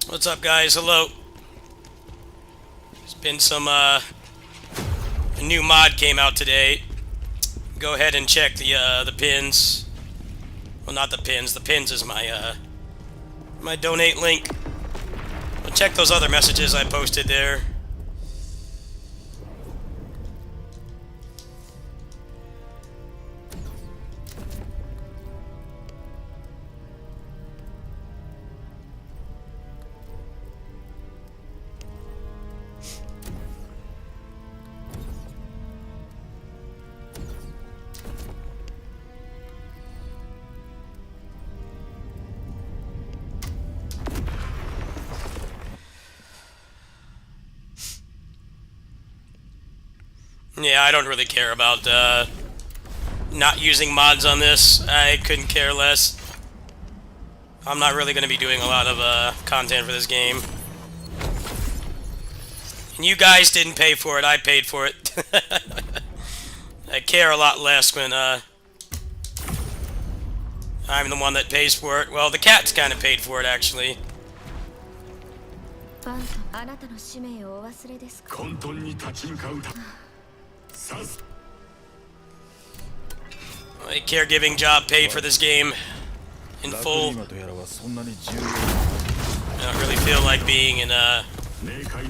What's up, guys? Hello. There's been some, a new mod came out today. Go ahead and check the pins. Well, not the pins. The pins is my, my donate link. Well, check those other messages I posted there. Yeah, I don't really care about not using mods on this. I couldn't care less. I'm not really going to be doing a lot of content for this game. And you guys didn't pay for it, I paid for it. I care a lot less when I'm the one that pays for it. Well, the cat's kind of paid for it, actually. A caregiving job paid for this game in full. I don't really feel like being in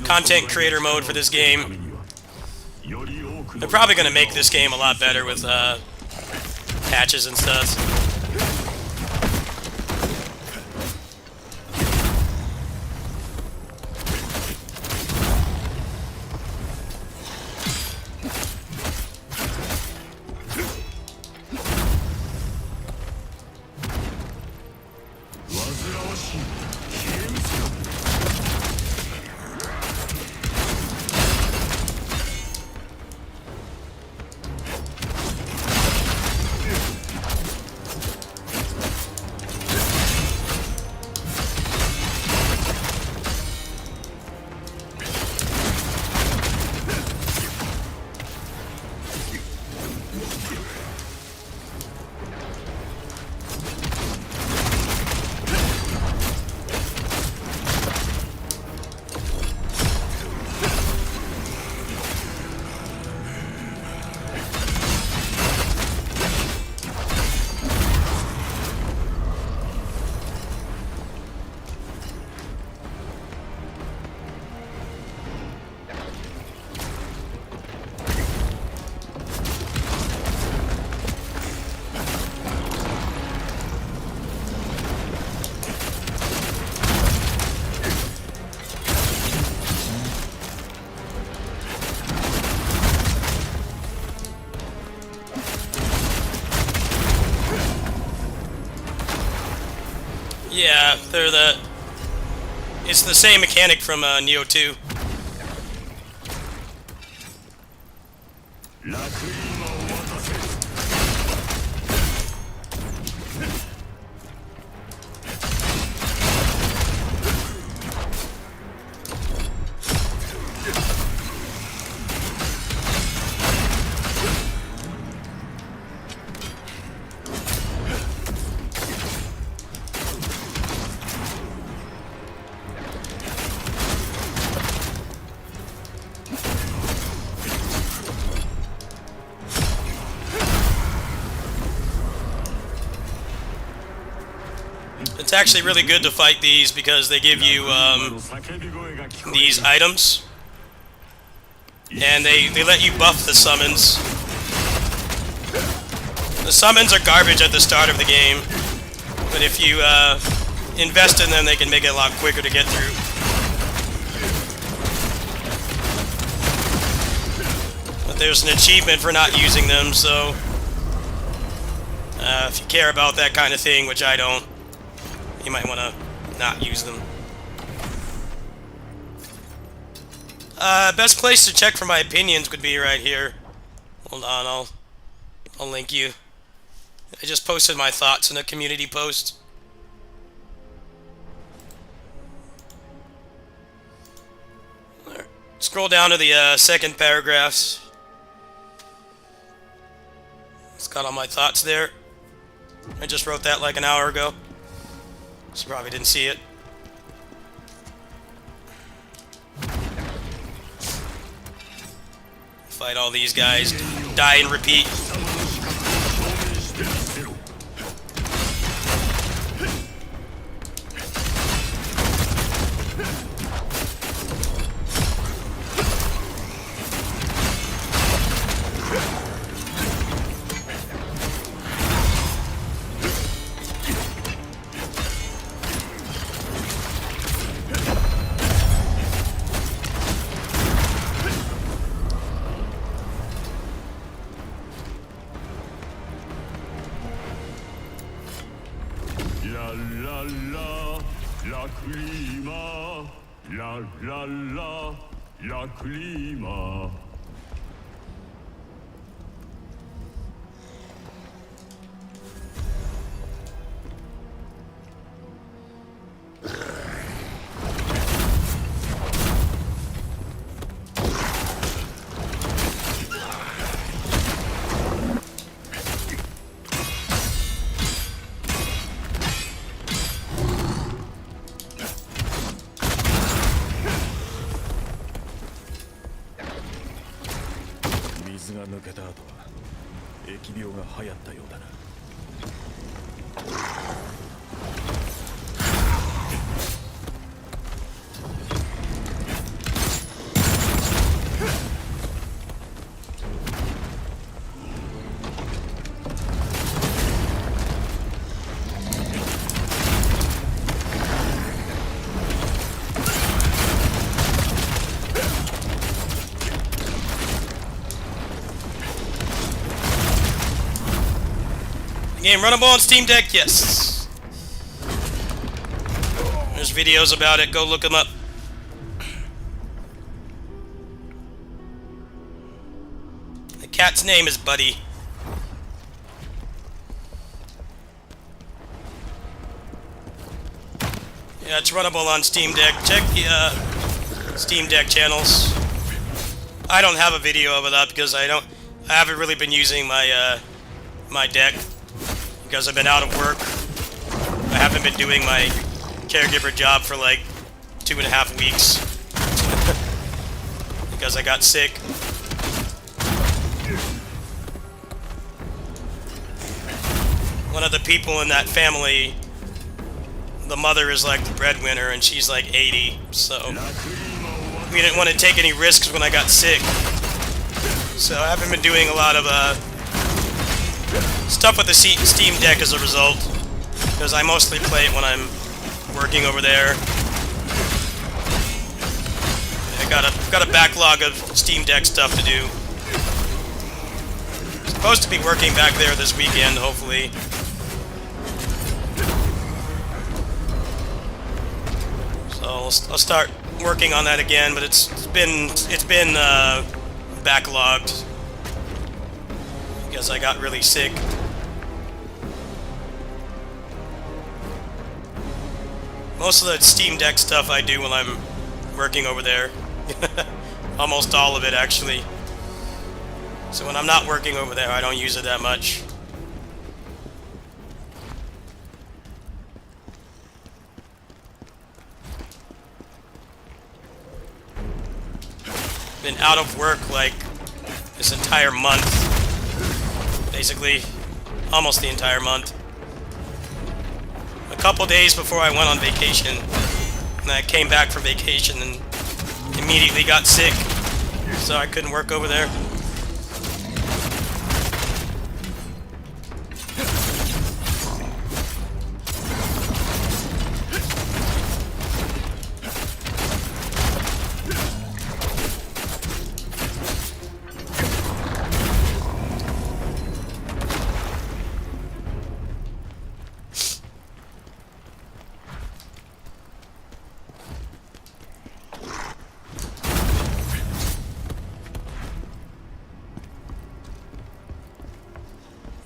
content creator mode for this game. They're probably going to make this game a lot better with patches and stuff. Yeah, it's the same mechanic from Neo 2. It's actually really good to fight these because they give you these items, and they let you buff the summons. The summons are garbage at the start of the game, but if you invest in them, they can make it a lot quicker to get through. But there's an achievement for not using them, so if you care about that kind of thing, which I don't, you might want to not use them. Best place to check for my opinions would be right here. Hold on, I'll link you. I just posted my thoughts in a community post. Scroll down to the second paragraphs. It's got all my thoughts there. I just wrote that like an hour ago, so probably didn't see it. Fight all these guys. Die and repeat. La clima, la clima. Game runnable on Steam Deck? Yes. There's videos about it. Go look them up. The cat's name is Buddy. Yeah, it's runnable on Steam Deck. Check the Steam Deck channels. I don't have a video of it up because I haven't really been using my my deck because I've been out of work. I haven't been doing my caregiver job for like 2.5 weeks because I got sick. One of the people in that family, the mother is like the breadwinner and she's like 80, so we didn't want to take any risks when I got sick. So I haven't been doing a lot of stuff with the Steam Deck as a result, because I mostly play it when I'm working over there. I got a backlog of Steam Deck stuff to do. Supposed to be working back there this weekend, hopefully. So I'll start working on that again, but it's been backlogged because I got really sick. Most of the Steam Deck stuff I do when I'm working over there. Almost all of it, actually. So when I'm not working over there, I don't use it that much. Been out of work like this entire month. Basically, almost the entire month. A couple days before I went on vacation. And I came back from vacation and immediately got sick. So I couldn't work over there.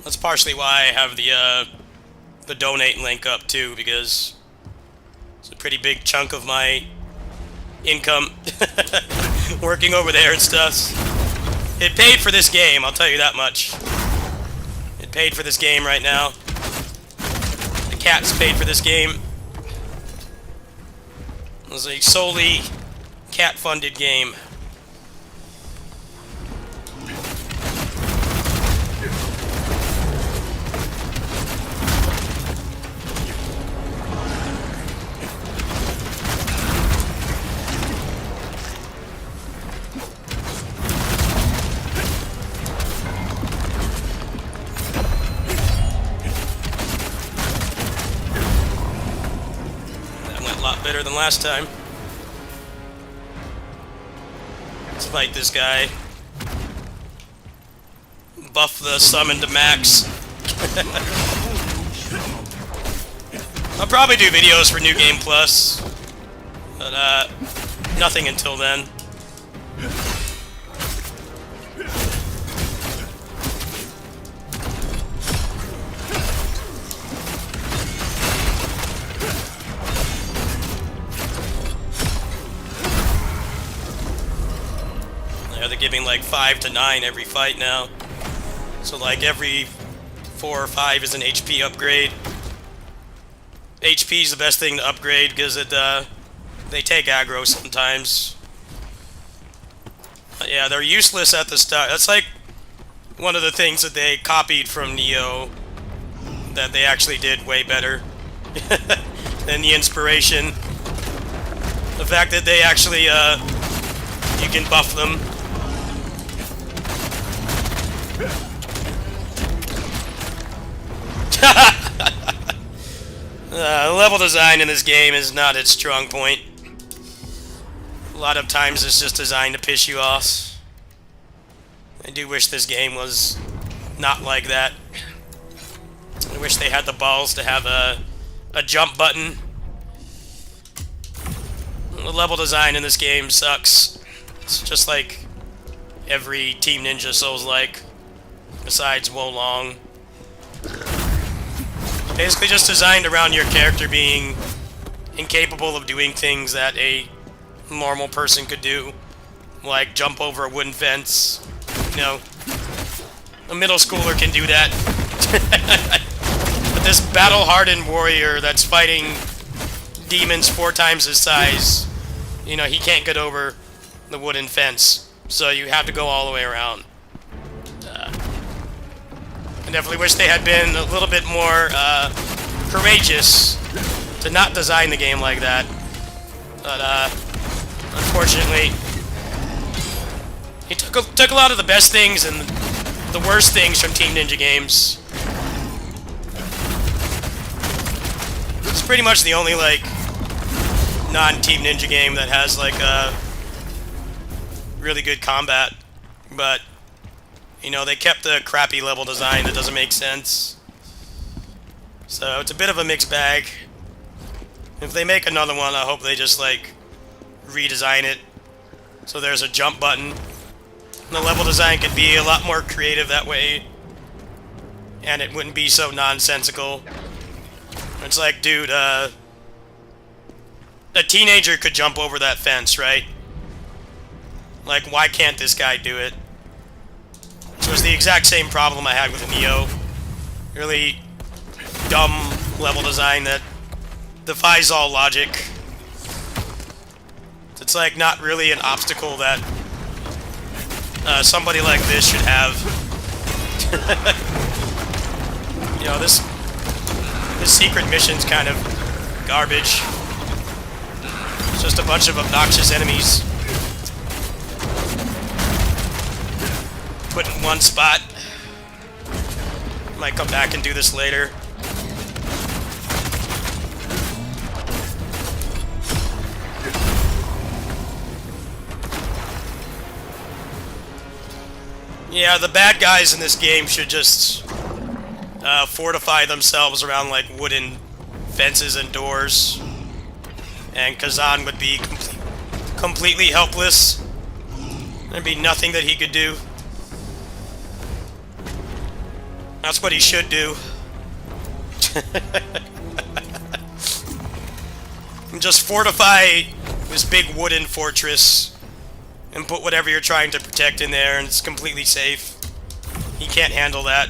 That's partially why I have the donate link up too, because it's a pretty big chunk of my income working over there and stuff. It paid for this game, I'll tell you that much. It paid for this game right now. The cats paid for this game. It was a solely cat-funded game. than last time. Let's fight this guy. Buff the summon to max. I'll probably do videos for New Game Plus, but nothing until then. Yeah, they're giving like 5 to 9 every fight now. So like every 4 or 5 is an HP upgrade. HP is the best thing to upgrade because they take aggro sometimes. But yeah, they're useless at the start. That's like one of the things that they copied from Neo that they actually did way better than the inspiration. The fact that they actually you can buff them. Level design in this game is not its strong point. A lot of times it's just designed to piss you off. I do wish this game was not like that. I wish they had the balls to have a jump button. The level design in this game sucks. It's just like every Team Ninja Souls-like, besides Wolong. Basically just designed around your character being incapable of doing things that a normal person could do. Like jump over a wooden fence. You know, a middle schooler can do that. But this battle-hardened warrior that's fighting demons 4 times his size, you know, he can't get over the wooden fence. So you have to go all the way around. I definitely wish they had been a little bit more courageous to not design the game like that. But unfortunately, he took a lot of the best things and the worst things from Team Ninja games. It's pretty much the only like non-Team Ninja game that has like really good combat, but you know, they kept the crappy level design that doesn't make sense. So it's a bit of a mixed bag. If they make another one, I hope they just like redesign it so there's a jump button. And the level design could be a lot more creative that way, and it wouldn't be so nonsensical. It's like, dude, a teenager could jump over that fence, right? Like, why can't this guy do it? It was the exact same problem I had with Neo. Really dumb level design that defies all logic. It's like not really an obstacle that somebody like this should have. You know, this secret mission's kind of garbage. It's just a bunch of obnoxious enemies put in one spot. Might come back and do this later. Yeah, the bad guys in this game should just fortify themselves around like wooden fences and doors, and Khazan would be completely helpless. There'd be nothing that he could do. That's what he should do. Just fortify this big wooden fortress and put whatever you're trying to protect in there, and it's completely safe. He can't handle that.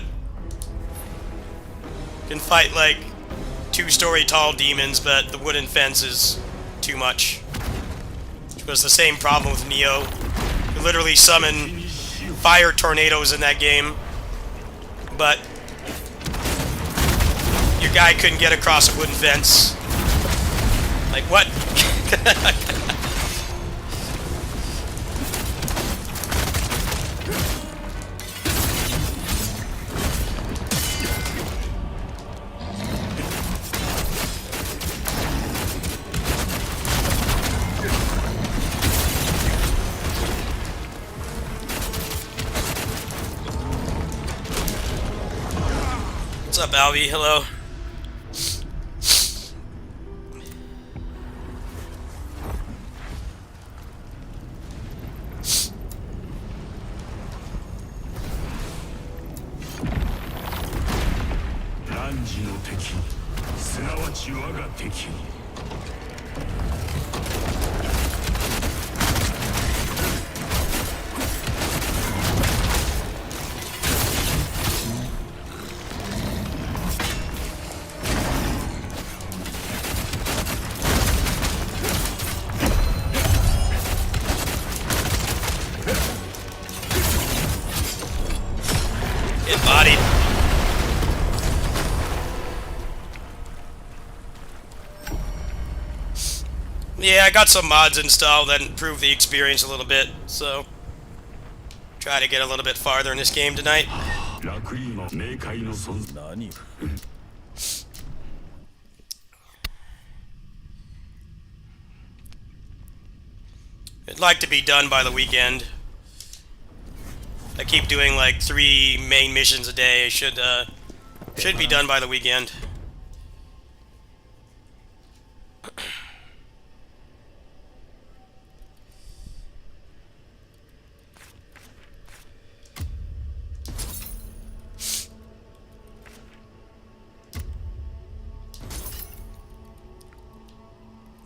Can fight like 2-story tall demons, but the wooden fence is too much. Which was the same problem with Neo. You literally summon fire tornadoes in that game, but your guy couldn't get across a wooden fence. Like, what? What's up, Albie? Hello. Get bodied. Yeah, I got some mods installed that improve the experience a little bit, so try to get a little bit farther in this game tonight. I'd like to be done by the weekend. I keep doing like 3 main missions a day. I should be done by the weekend.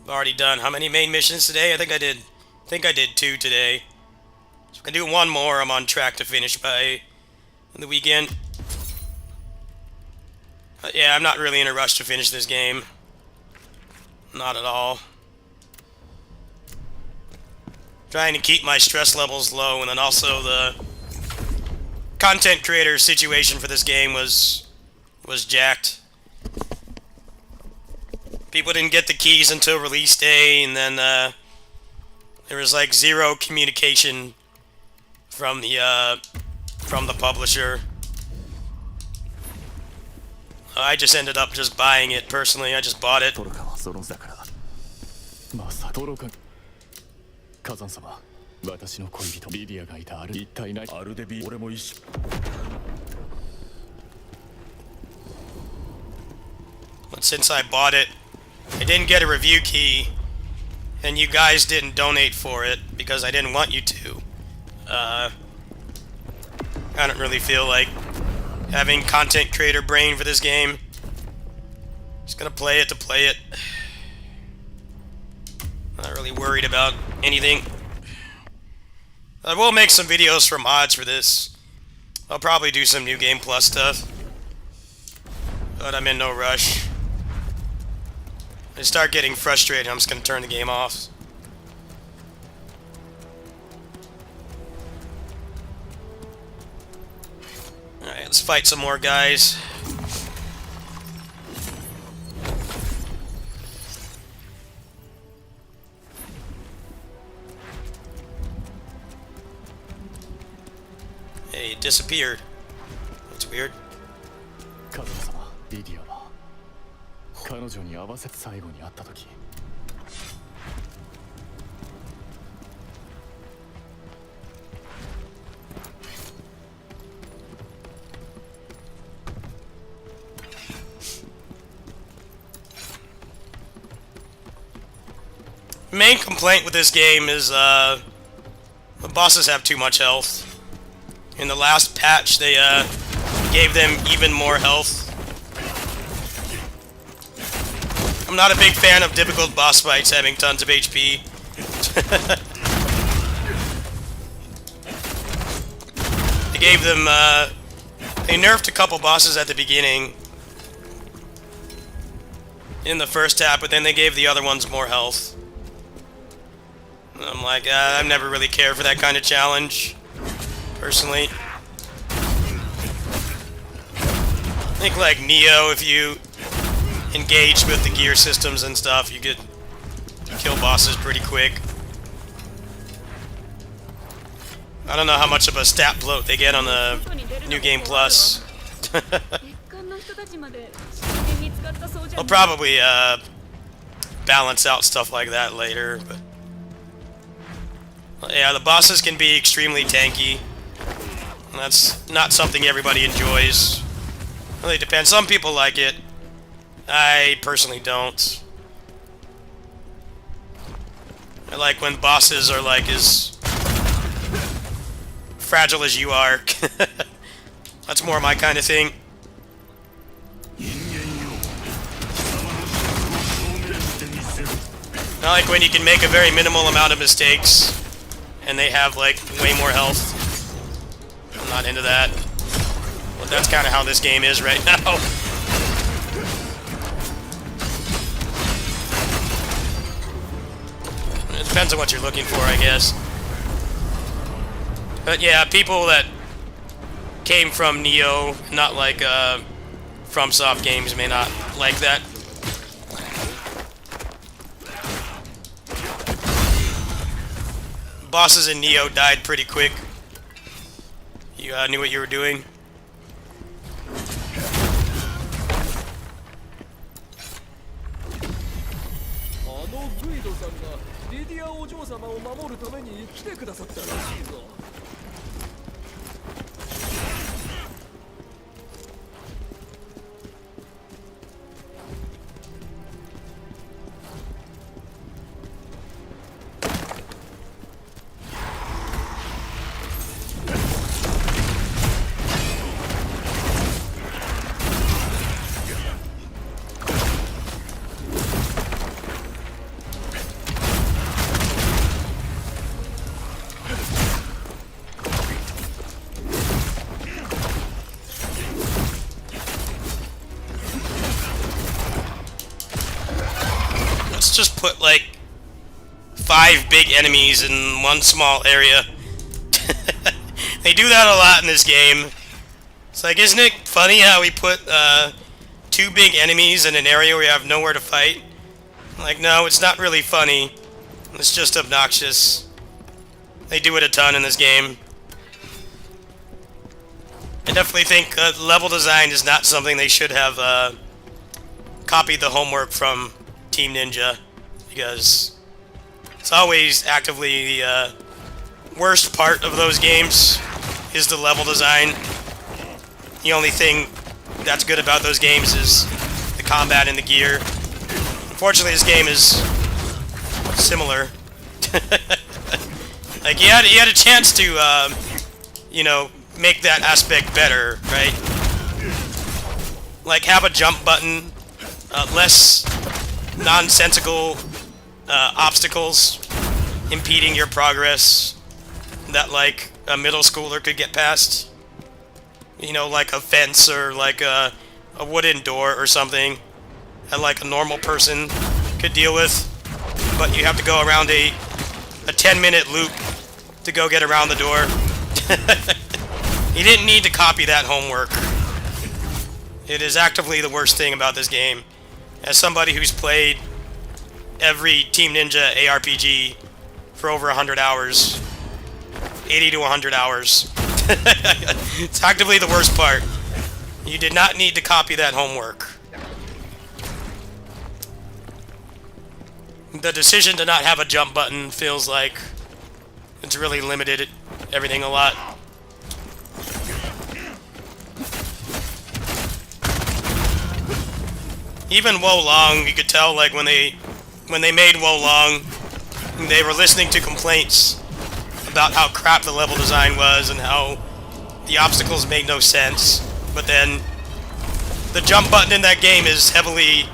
I've already done how many main missions today? I think I did 2 today. So if I do 1 more, I'm on track to finish by the weekend. But yeah, I'm not really in a rush to finish this game. Not at all. Trying to keep my stress levels low, and then also the content creator situation for this game was jacked. People didn't get the keys until release day, and then there was like 0 communication from the publisher. I just ended up just buying it personally. I just bought it. But since I bought it, I didn't get a review key, and you guys didn't donate for it because I didn't want you to. I don't really feel like having content creator brain for this game. Just gonna play it to play it. Not really worried about anything. I will make some videos for mods for this. I'll probably do some New Game Plus stuff, but I'm in no rush. I start getting frustrated, I'm just gonna turn the game off. Alright, let's fight some more guys. Hey, it disappeared. That's weird. 彼女に合わせて最後に会った時 Main complaint with this game is the bosses have too much health. In the last patch, they gave them even more health. I'm not a big fan of difficult boss fights having tons of HP. They gave them, they nerfed a couple bosses at the beginning in the first half, but then they gave the other ones more health. And I'm like, I've never really cared for that kind of challenge, personally. I think like Neo, if you engage with the gear systems and stuff, you could kill bosses pretty quick. I don't know how much of a stat bloat they get on the New Game Plus. They'll probably balance out stuff like that later, but yeah, the bosses can be extremely tanky. That's not something everybody enjoys. Really depends. Some people like it. I personally don't. I like when bosses are like as fragile as you are. That's more my kind of thing. I like when you can make a very minimal amount of mistakes and they have like way more health. I'm not into that. But that's kind of how this game is right now. It depends on what you're looking for, I guess. But yeah, people that came from Neo, not like FromSoft games, may not like that. Bosses in Neo died pretty quick. You knew what you were doing. Just put like 5 big enemies in one small area. They do that a lot in this game. It's like, isn't it funny how we put 2 big enemies in an area where you have nowhere to fight? Like, no, it's not really funny. It's just obnoxious. They do it a ton in this game. I definitely think level design is not something they should have copied the homework from Team Ninja, because it's always actively the worst part of those games is the level design. The only thing that's good about those games is the combat and the gear. Unfortunately, this game is similar. Like, you had a chance to, you know, make that aspect better, right? Like, have a jump button, less nonsensical obstacles impeding your progress that like a middle schooler could get past. You know, like a fence or like a wooden door or something that like a normal person could deal with. But you have to go around a 10-minute loop to go get around the door. You didn't need to copy that homework. It is actively the worst thing about this game. As somebody who's played every Team Ninja ARPG for over 100 hours, 80 to 100 hours, it's actively the worst part. You did not need to copy that homework. The decision to not have a jump button feels like it's really limited everything a lot. Even Wo Long, you could tell, like, when they made Wo Long, they were listening to complaints about how crap the level design was and how the obstacles made no sense. But then the jump button in that game is heavily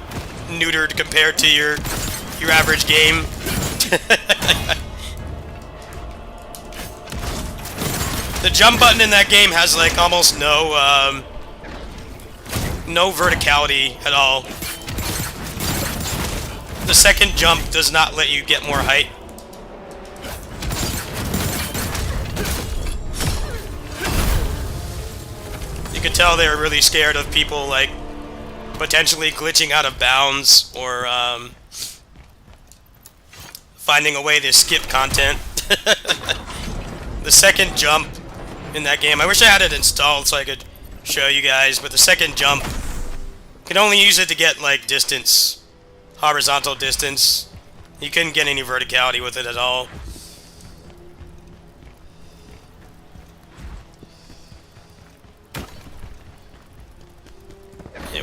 neutered compared to your average game. The jump button in that game has like almost no verticality at all. The second jump does not let you get more height. You could tell they were really scared of people like potentially glitching out of bounds or finding a way to skip content. The second jump in that game, I wish I had it installed so I could show you guys, but the second jump, you can only use it to get like distance. Horizontal distance. You couldn't get any verticality with it at all.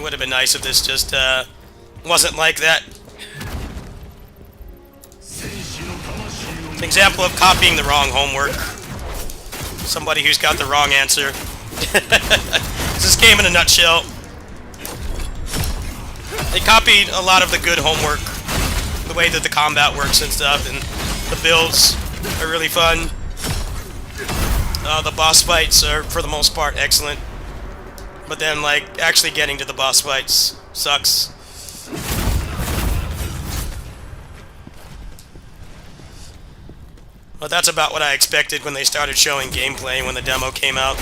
It would have been nice if this just wasn't like that. An example of copying the wrong homework. Somebody who's got the wrong answer. This game in a nutshell. They copied a lot of the good homework. The way that the combat works and stuff, and the builds are really fun. The boss fights are, for the most part, excellent. But then, like, actually getting to the boss fights sucks. But that's about what I expected when they started showing gameplay when the demo came out.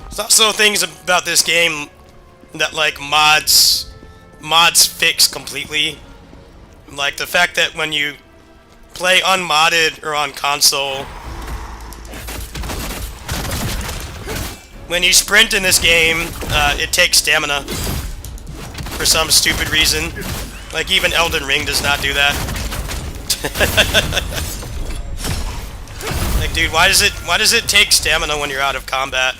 There's also things about this game that, like, mods fix completely. Like the fact that when you play unmodded or on console, when you sprint in this game, it takes stamina for some stupid reason. Like even Elden Ring does not do that. Like, dude, why does it take stamina when you're out of combat?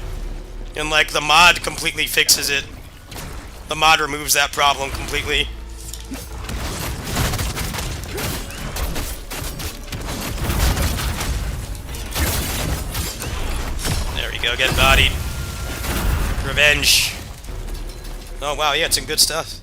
And like the mod completely fixes it. The mod removes that problem completely. There we go, get bodied. Revenge. Oh wow, yeah, it's some good stuff.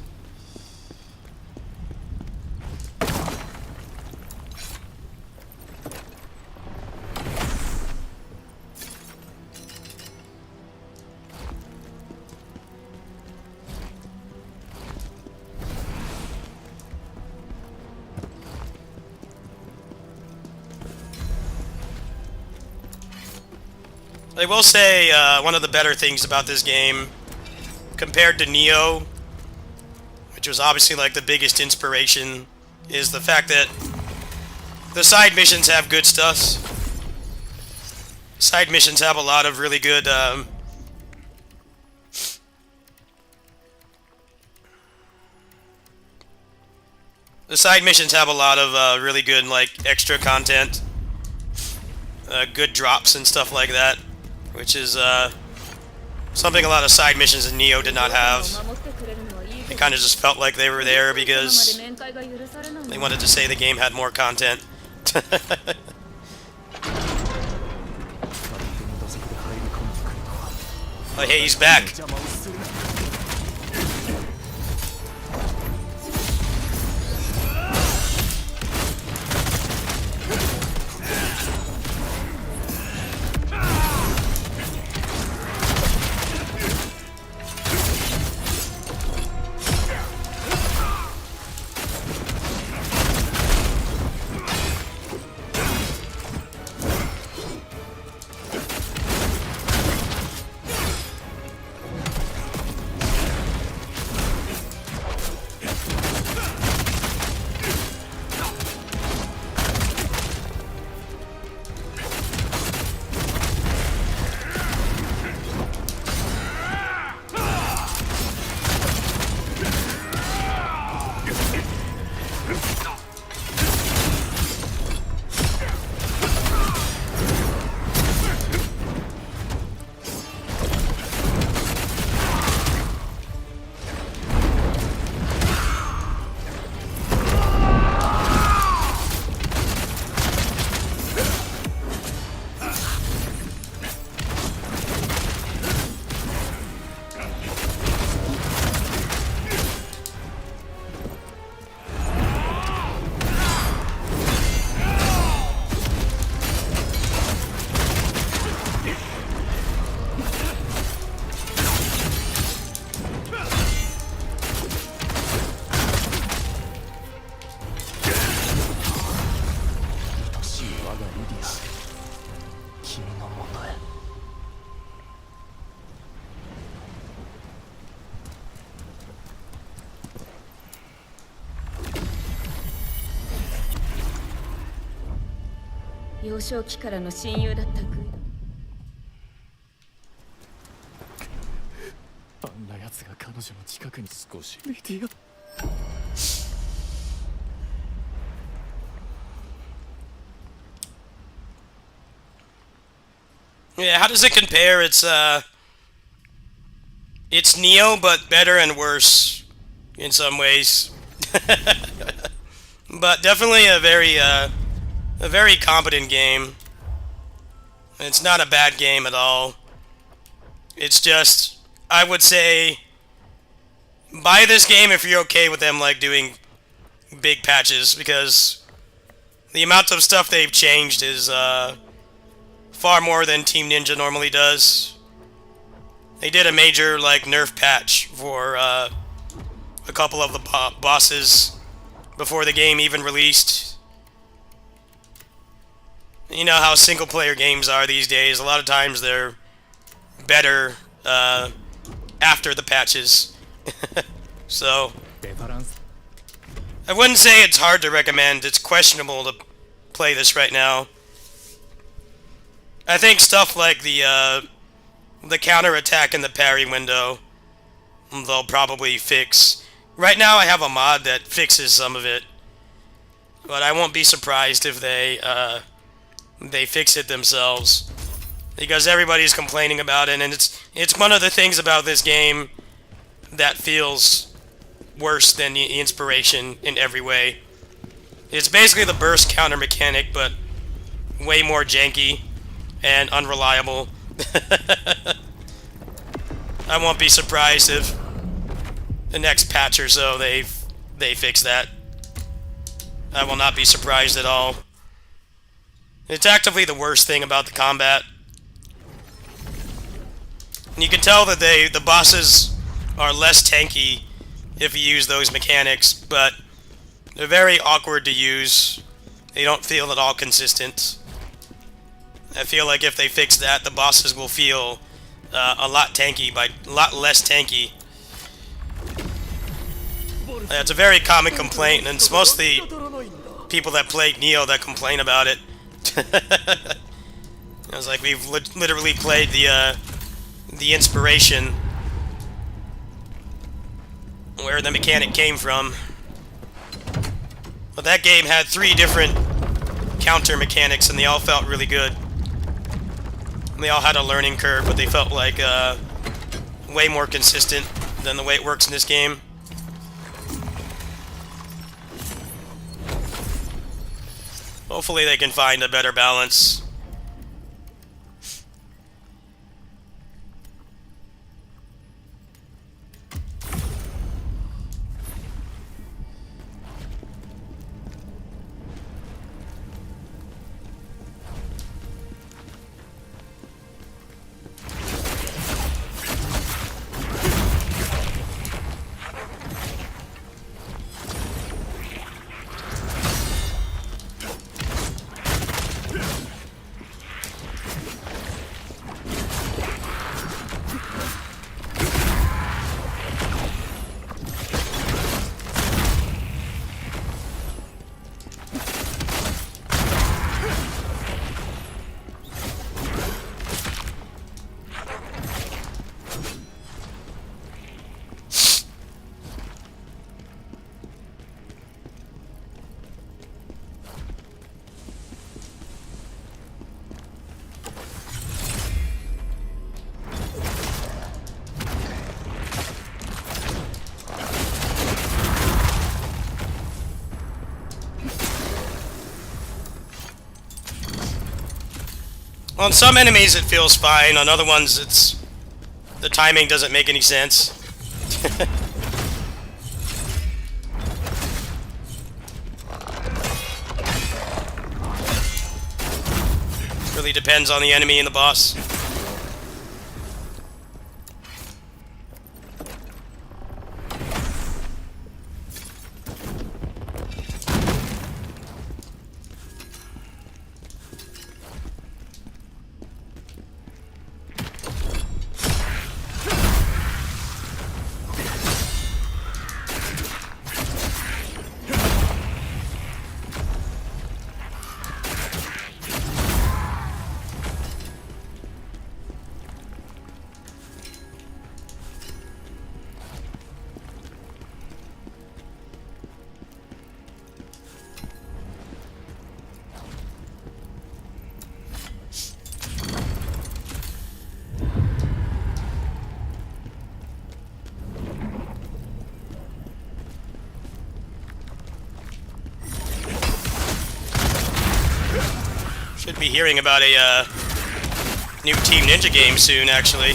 I will say, one of the better things about this game, compared to Neo, which was obviously like the biggest inspiration, is the fact that the side missions have good stuff. Side missions have a lot of really good, the side missions have a lot of really good, like, extra content. Good drops and stuff like that. Which is something a lot of side missions in Neo did not have. It kind of just felt like they were there because they wanted to say the game had more content. Oh, hey, he's back.幼少期からの親友だったグイあんな奴が彼女の近くに少しメディア Yeah, how does it compare? It's Neo, but better and worse in some ways. But definitely a very competent game. It's not a bad game at all. It's just, I would say, buy this game if you're okay with them like doing big patches, because the amount of stuff they've changed is far more than Team Ninja normally does. They did a major like nerf patch for a couple of the bosses before the game even released. You know how single player games are these days. A lot of times they're better after the patches. So I wouldn't say it's hard to recommend. It's questionable to play this right now. I think stuff like the counter attack and the parry window, they'll probably fix. Right now I have a mod that fixes some of it, but I won't be surprised if they fix it themselves, because everybody's complaining about it, and it's one of the things about this game that feels worse than the inspiration in every way. It's basically the burst counter mechanic, but way more janky and unreliable. I won't be surprised if the next patch or so they fix that. I will not be surprised at all. It's actively the worst thing about the combat. And you can tell that the bosses are less tanky if you use those mechanics, but they're very awkward to use. They don't feel at all consistent. I feel like if they fix that, the bosses will feel a lot less tanky. It's a very common complaint, and it's mostly people that played Neo that complain about it. I was like, we've literally played the inspiration, where the mechanic came from. But that game had 3 different counter mechanics, and they all felt really good. And they all had a learning curve, but they felt like way more consistent than the way it works in this game. Hopefully they can find a better balance. On some enemies it feels fine, on other ones the timing doesn't make any sense. Really depends on the enemy and the boss. be hearing about a new Team Ninja game soon, actually.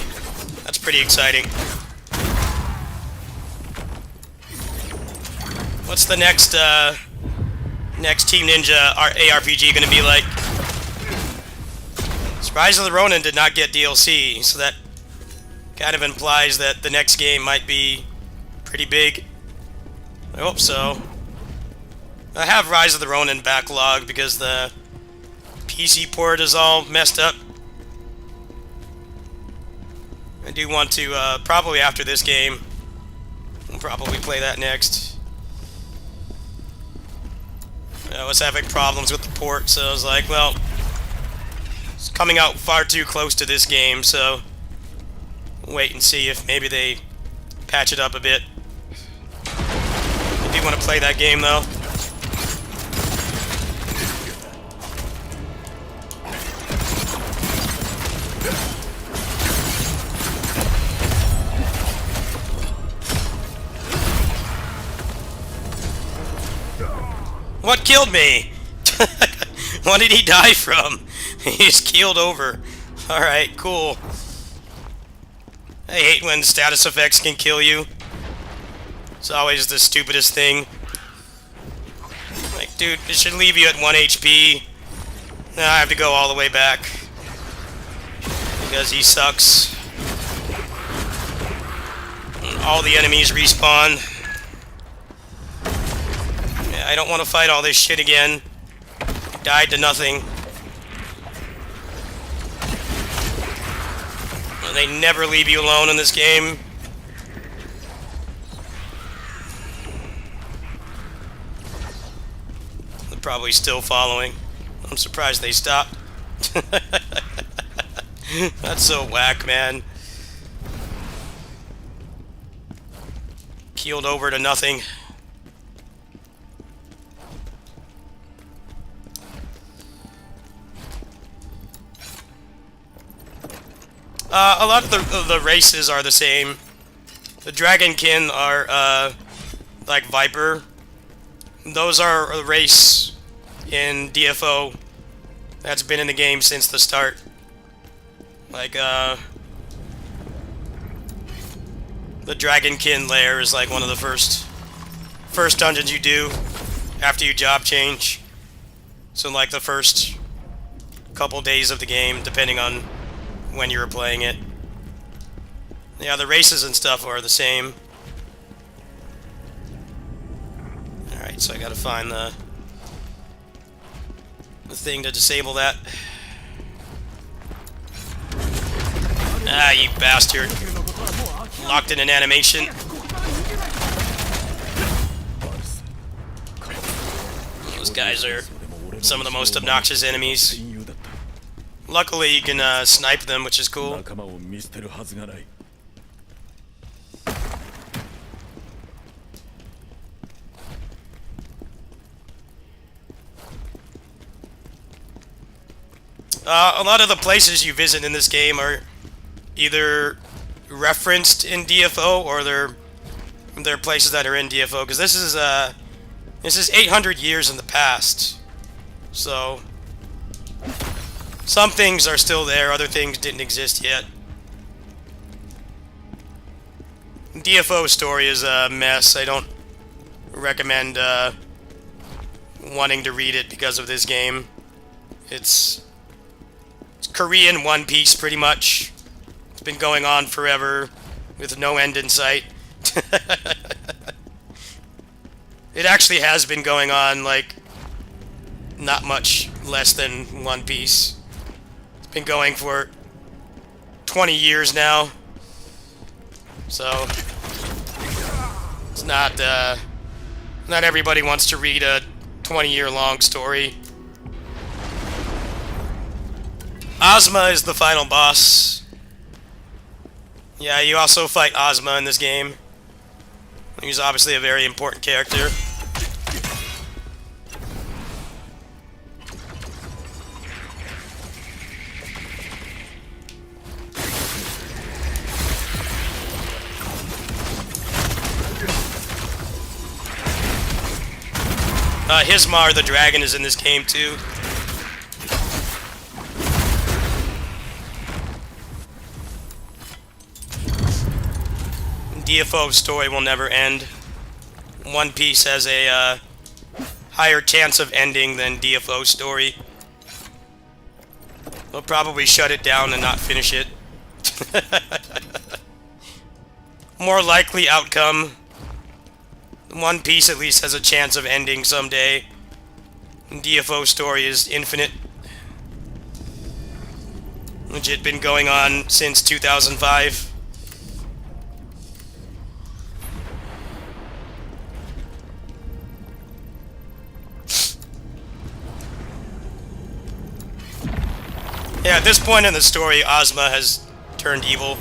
That's pretty exciting. What's the next Team Ninja ARPG gonna be like? Rise of the Ronin did not get DLC, so that kind of implies that the next game might be pretty big. I hope so. I have Rise of the Ronin backlog because the PC port is all messed up. I do want to, probably after this game, I'll probably play that next. I was having problems with the port, so I was like, well, it's coming out far too close to this game, so wait and see if maybe they patch it up a bit. I do want to play that game, though. What killed me? What did he die from? He's keeled over. Alright, cool. I hate when status effects can kill you. It's always the stupidest thing. Like, dude, it should leave you at 1 HP. Now I have to go all the way back. Because he sucks. And all the enemies respawn. I don't want to fight all this shit again. Died to nothing. They never leave you alone in this game. They're probably still following. I'm surprised they stopped. That's so whack, man. Keeled over to nothing. A lot of the races are the same. The Dragonkin are, like Viper. Those are a race in DFO that's been in the game since the start. Like, the Dragonkin lair is like one of the first dungeons you do after you job change. So like the first couple days of the game, depending on when you were playing it. Yeah, the races and stuff are the same. Alright, so I gotta find the thing to disable that. Ah, you bastard. Locked in an animation. Those guys are some of the most obnoxious enemies. Luckily, you can snipe them, which is cool. A lot of the places you visit in this game are either referenced in DFO or they're places that are in DFO, because this is 800 years in the past, so some things are still there, other things didn't exist yet. DFO story is a mess. I don't recommend wanting to read it because of this game. It's Korean One Piece, pretty much. It's been going on forever, with no end in sight. It actually has been going on, like, not much less than One Piece. It's been going for 20 years now. So, it's not everybody wants to read a 20-year-long story. Ozma is the final boss. Yeah, you also fight Ozma in this game. He's obviously a very important character. Hismar the dragon is in this game too. DFO's story will never end. One Piece has a higher chance of ending than DFO's story. They'll probably shut it down and not finish it. More likely outcome. One Piece at least has a chance of ending someday. DFO's story is infinite. Which had been going on since 2005. Yeah, at this point in the story, Ozma has turned evil.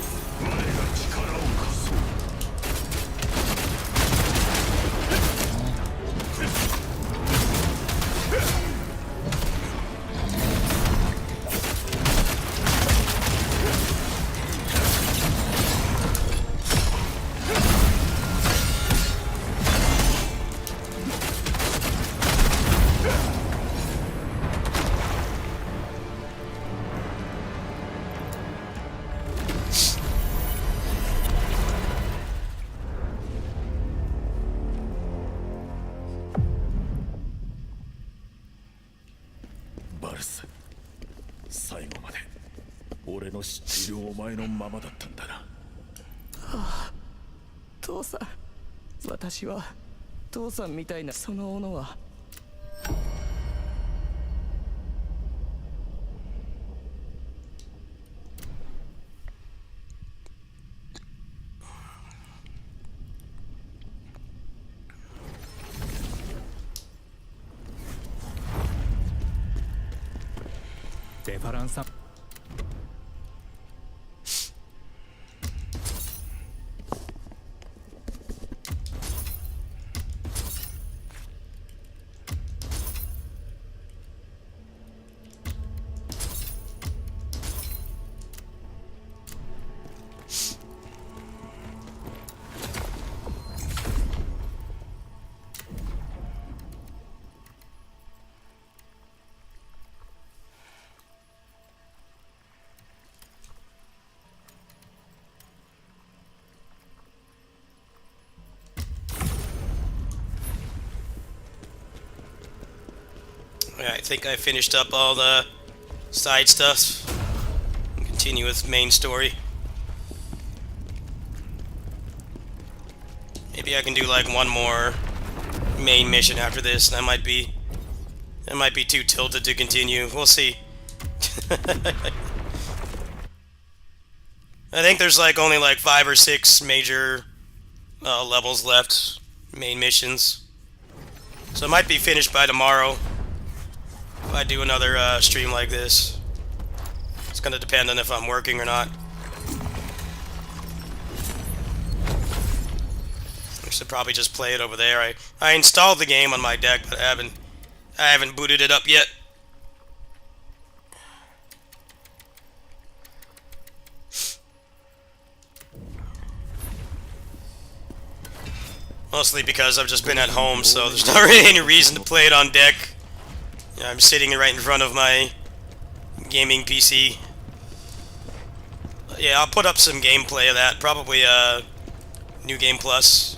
Yeah, I think I finished up all the side stuff. Continue with main story. Maybe I can do like one more main mission after this, and I might be too tilted to continue. We'll see. I think there's like only like 5 or 6 major levels left, main missions. So it might be finished by tomorrow. If I do another stream like this. It's gonna depend on if I'm working or not. I should probably just play it over there. I installed the game on my deck, but I haven't booted it up yet. Mostly because I've just been at home, so there's not really any reason to play it on deck. I'm sitting right in front of my gaming PC. Yeah, I'll put up some gameplay of that. Probably New Game Plus.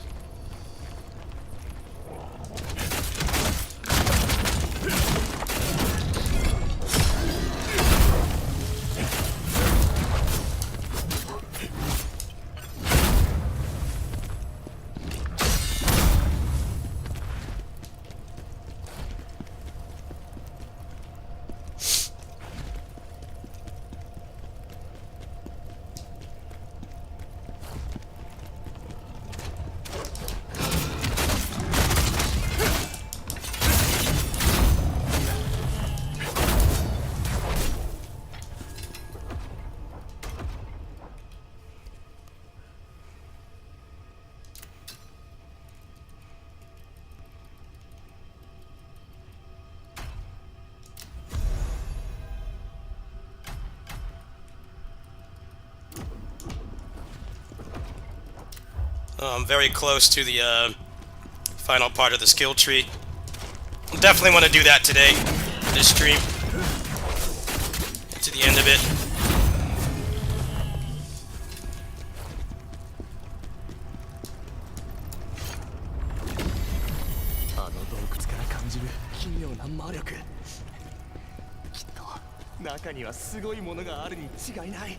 I'm very close to the final part of the skill tree. Definitely want to do that today, this stream. Get to the end of it. 奇妙な魔力。きっと中にはすごいものがあるに違いない。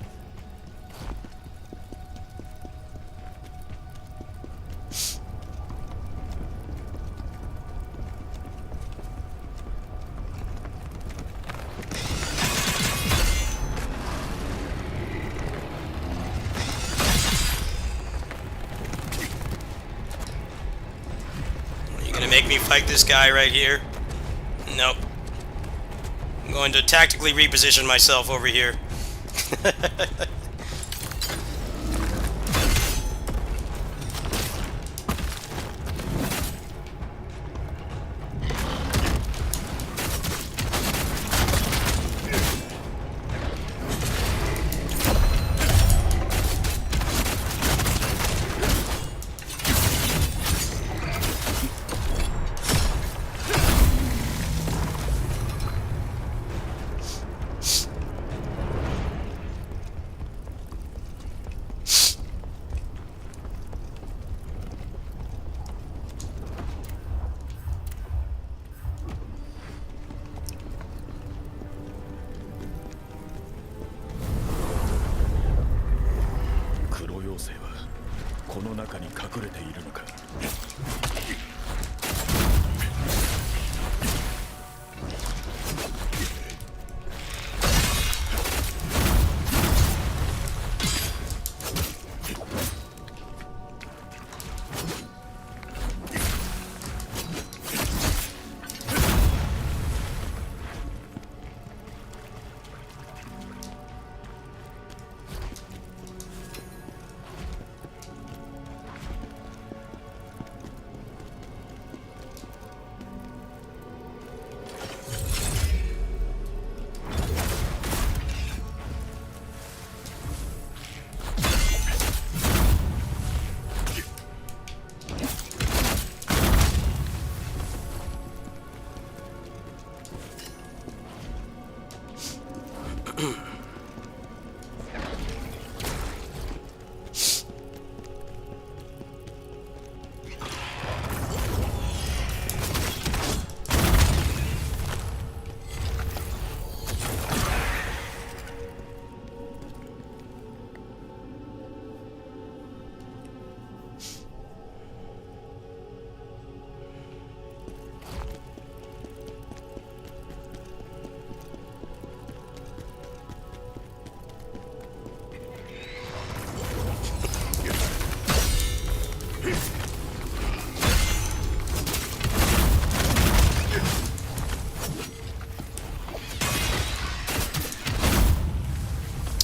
Gonna make me fight this guy right here? Nope. I'm going to tactically reposition myself over here.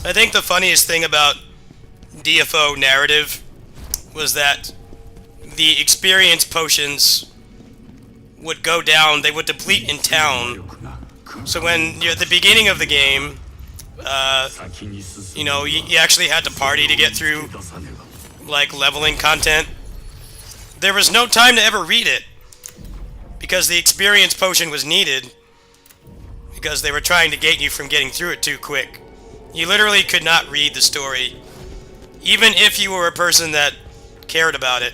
I think the funniest thing about DFO narrative was that the experience potions would go down, they would deplete in town. So when you're at the beginning of the game, you know, you actually had to party to get through, like, leveling content. There was no time to ever read it, because the experience potion was needed, because they were trying to gate you from getting through it too quick. You literally could not read the story, even if you were a person that cared about it,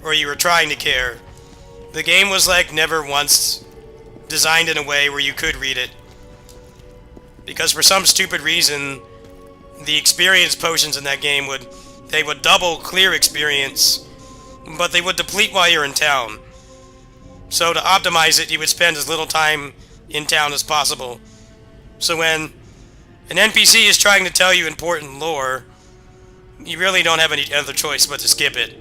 or you were trying to care. The game was like never once designed in a way where you could read it, because for some stupid reason, the experience potions in that game would double clear experience, but they would deplete while you're in town. So to optimize it, you would spend as little time in town as possible. So when an NPC is trying to tell you important lore, you really don't have any other choice but to skip it.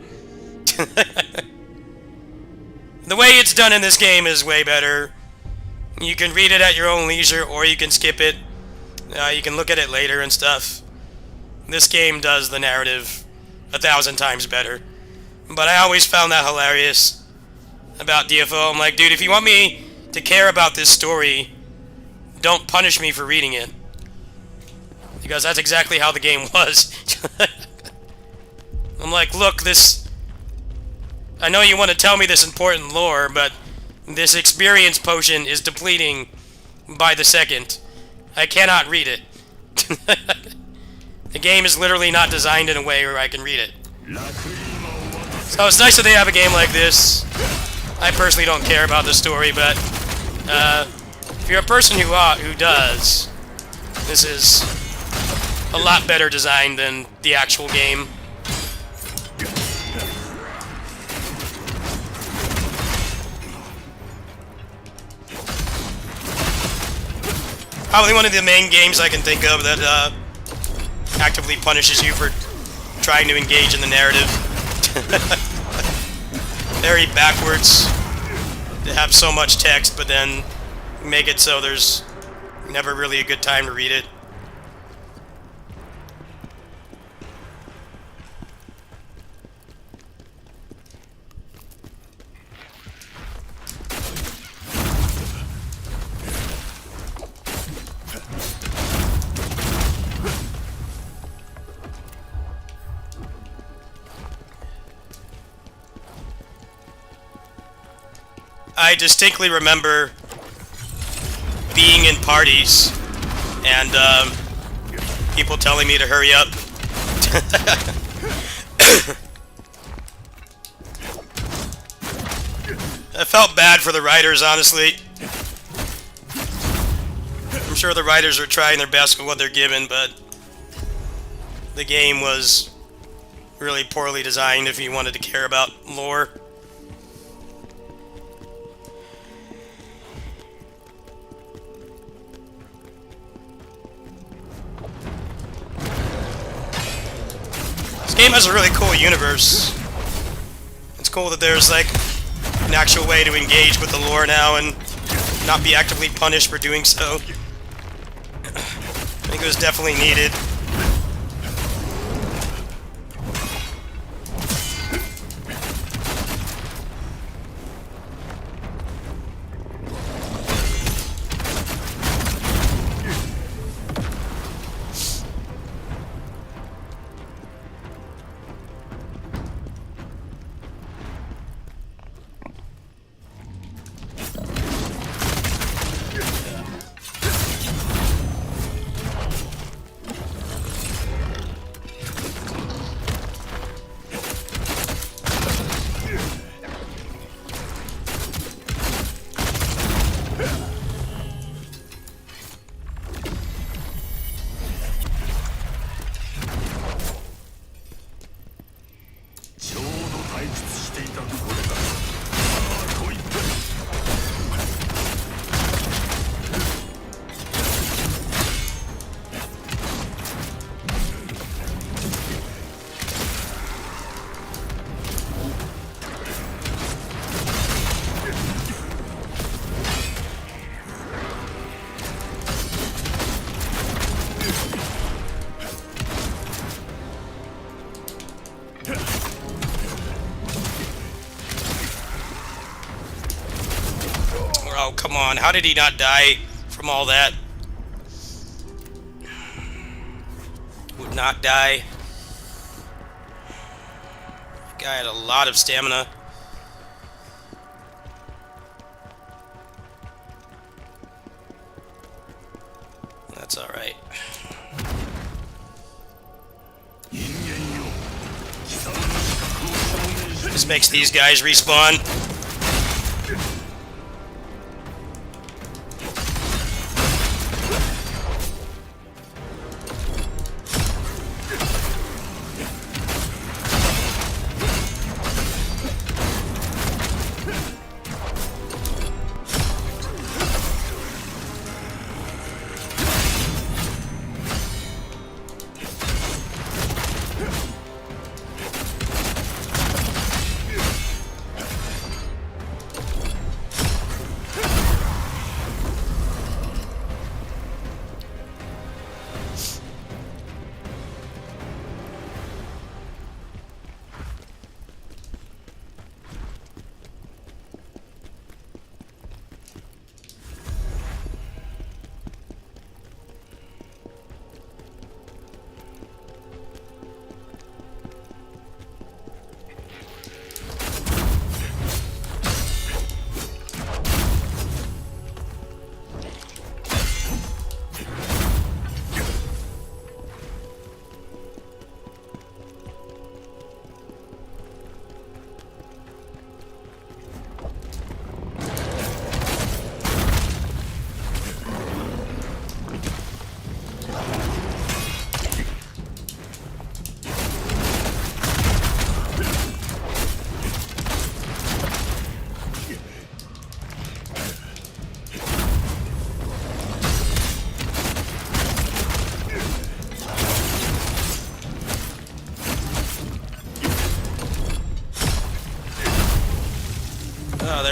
The way it's done in this game is way better. You can read it at your own leisure, or you can skip it. You can look at it later and stuff. This game does the narrative 1,000 times better. But I always found that hilarious about DFO. I'm like, dude, if you want me to care about this story, don't punish me for reading it. Because that's exactly how the game was. I'm like, look, I know you want to tell me this important lore, but this experience potion is depleting by the second. I cannot read it. The game is literally not designed in a way where I can read it. So it's nice that they have a game like this. I personally don't care about the story, but If you're a person who does, this is a lot better designed than the actual game. Probably one of the main games I can think of that actively punishes you for trying to engage in the narrative. Very backwards. They have so much text, but then make it so there's never really a good time to read it. I distinctly remember being in parties and people telling me to hurry up. I felt bad for the writers, honestly. I'm sure the writers are trying their best with what they're given, but the game was really poorly designed if you wanted to care about lore. This game has a really cool universe. It's cool that there's like an actual way to engage with the lore now and not be actively punished for doing so. I think it was definitely needed. Oh, come on. How did he not die from all that? Would not die. The guy had a lot of stamina. That's alright. This makes these guys respawn.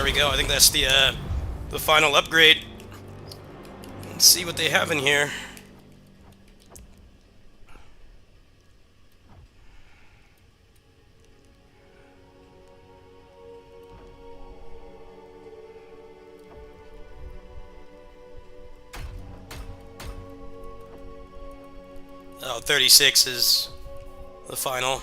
there we go. I think that's the final upgrade. Let's see what they have in here. Oh, 36 is the final.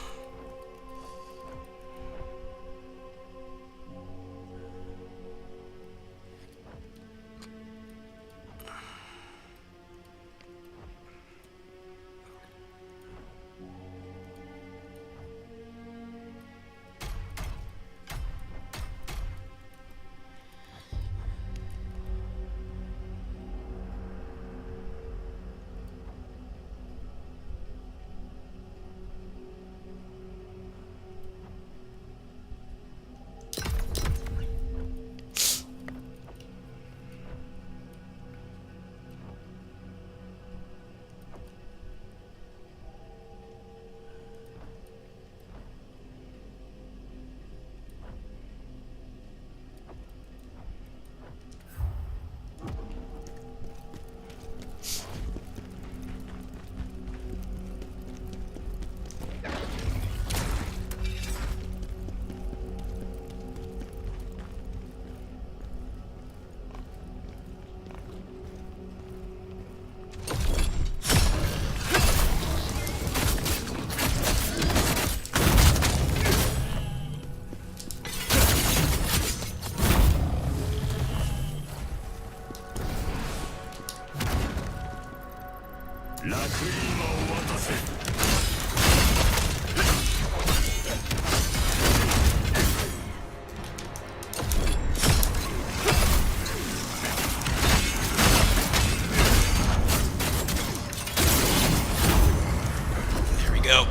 There we go.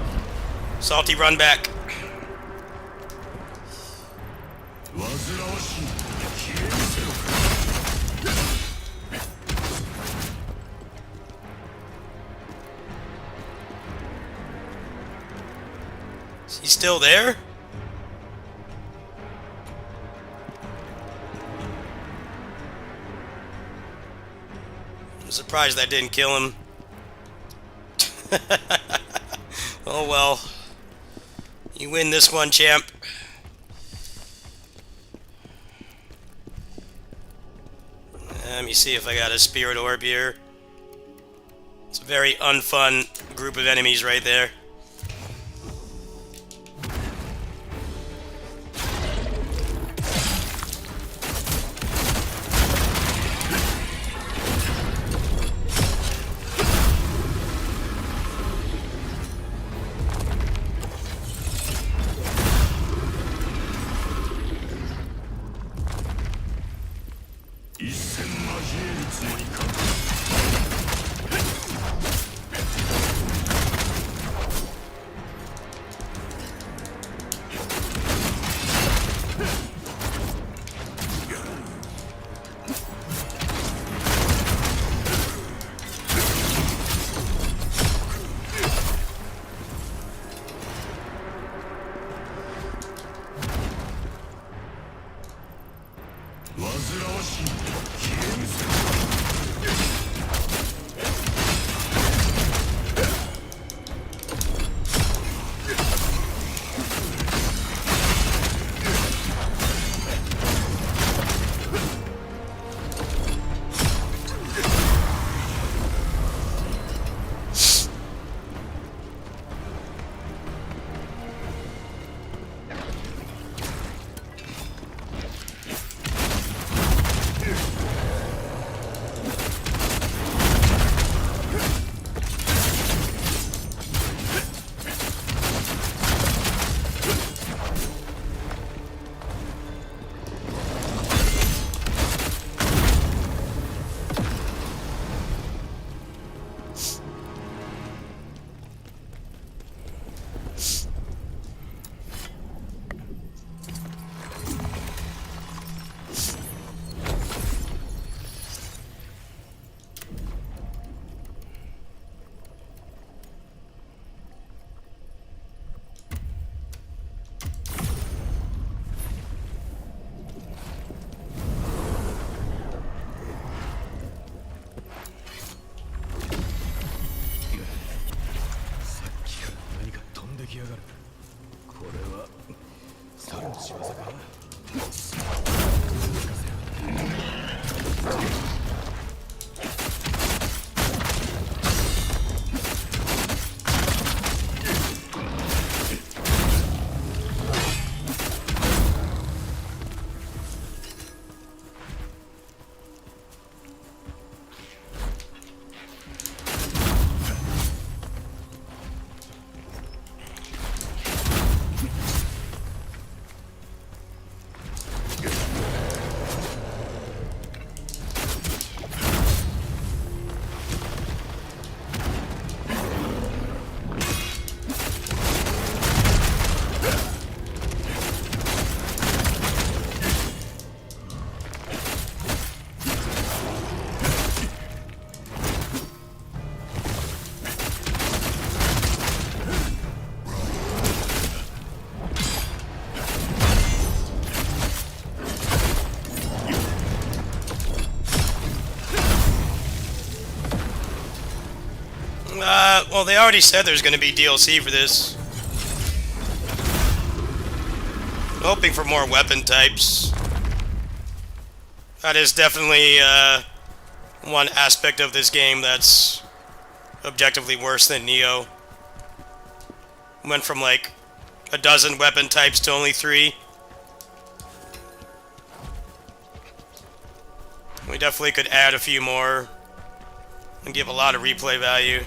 Salty run back. Is he still there? I'm surprised that didn't kill him. Oh well. You win this one, champ. Let me see if I got a spirit orb here. It's a very unfun group of enemies right there. Well, they already said there's going to be DLC for this. I'm hoping for more weapon types. That is definitely one aspect of this game that's objectively worse than Neo. Went from like a dozen weapon types to only 3. We definitely could add a few more and give a lot of replay value.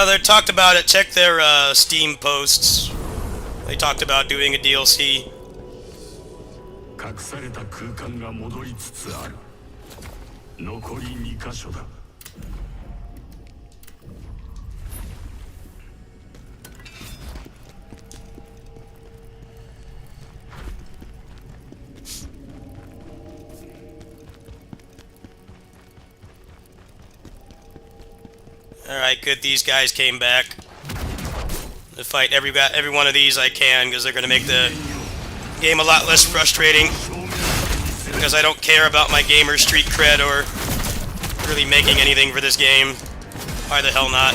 They talked about it. Check their Steam posts. They talked about doing a DLC. 隠された空間が戻りつつある。残り2箇所だ。Alright, good. These guys came back. To fight every one of these I can, because they're going to make the game a lot less frustrating. Because I don't care about my gamer street cred or really making anything for this game. Why the hell not?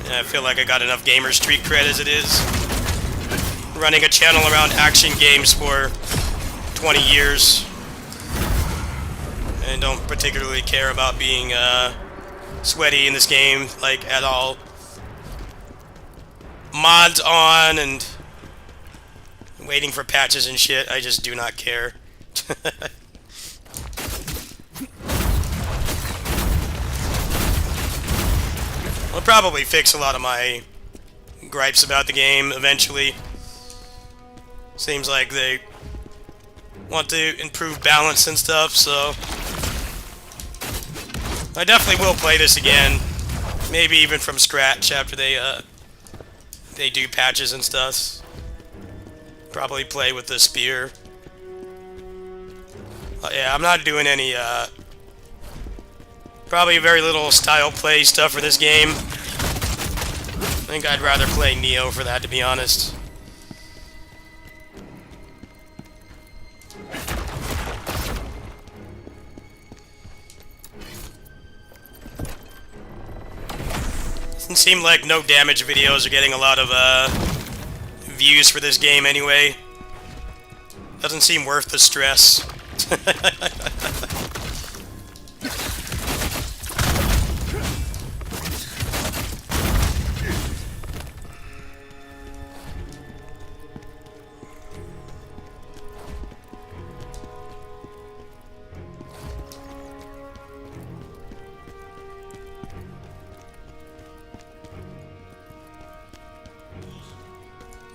Yeah, I feel like I got enough gamer street cred as it is. Running a channel around action games for 20 years, and don't particularly care about being sweaty in this game, like, at all. Mods on and waiting for patches and shit, I just do not care. I'll probably fix a lot of my gripes about the game eventually. Seems like they want to improve balance and stuff, so I definitely will play this again, maybe even from scratch after they do patches and stuff. Probably play with the spear. Yeah, I'm not doing any probably very little style play stuff for this game. I think I'd rather play Neo for that, to be honest. Doesn't seem like no damage videos are getting a lot of views for this game anyway. Doesn't seem worth the stress.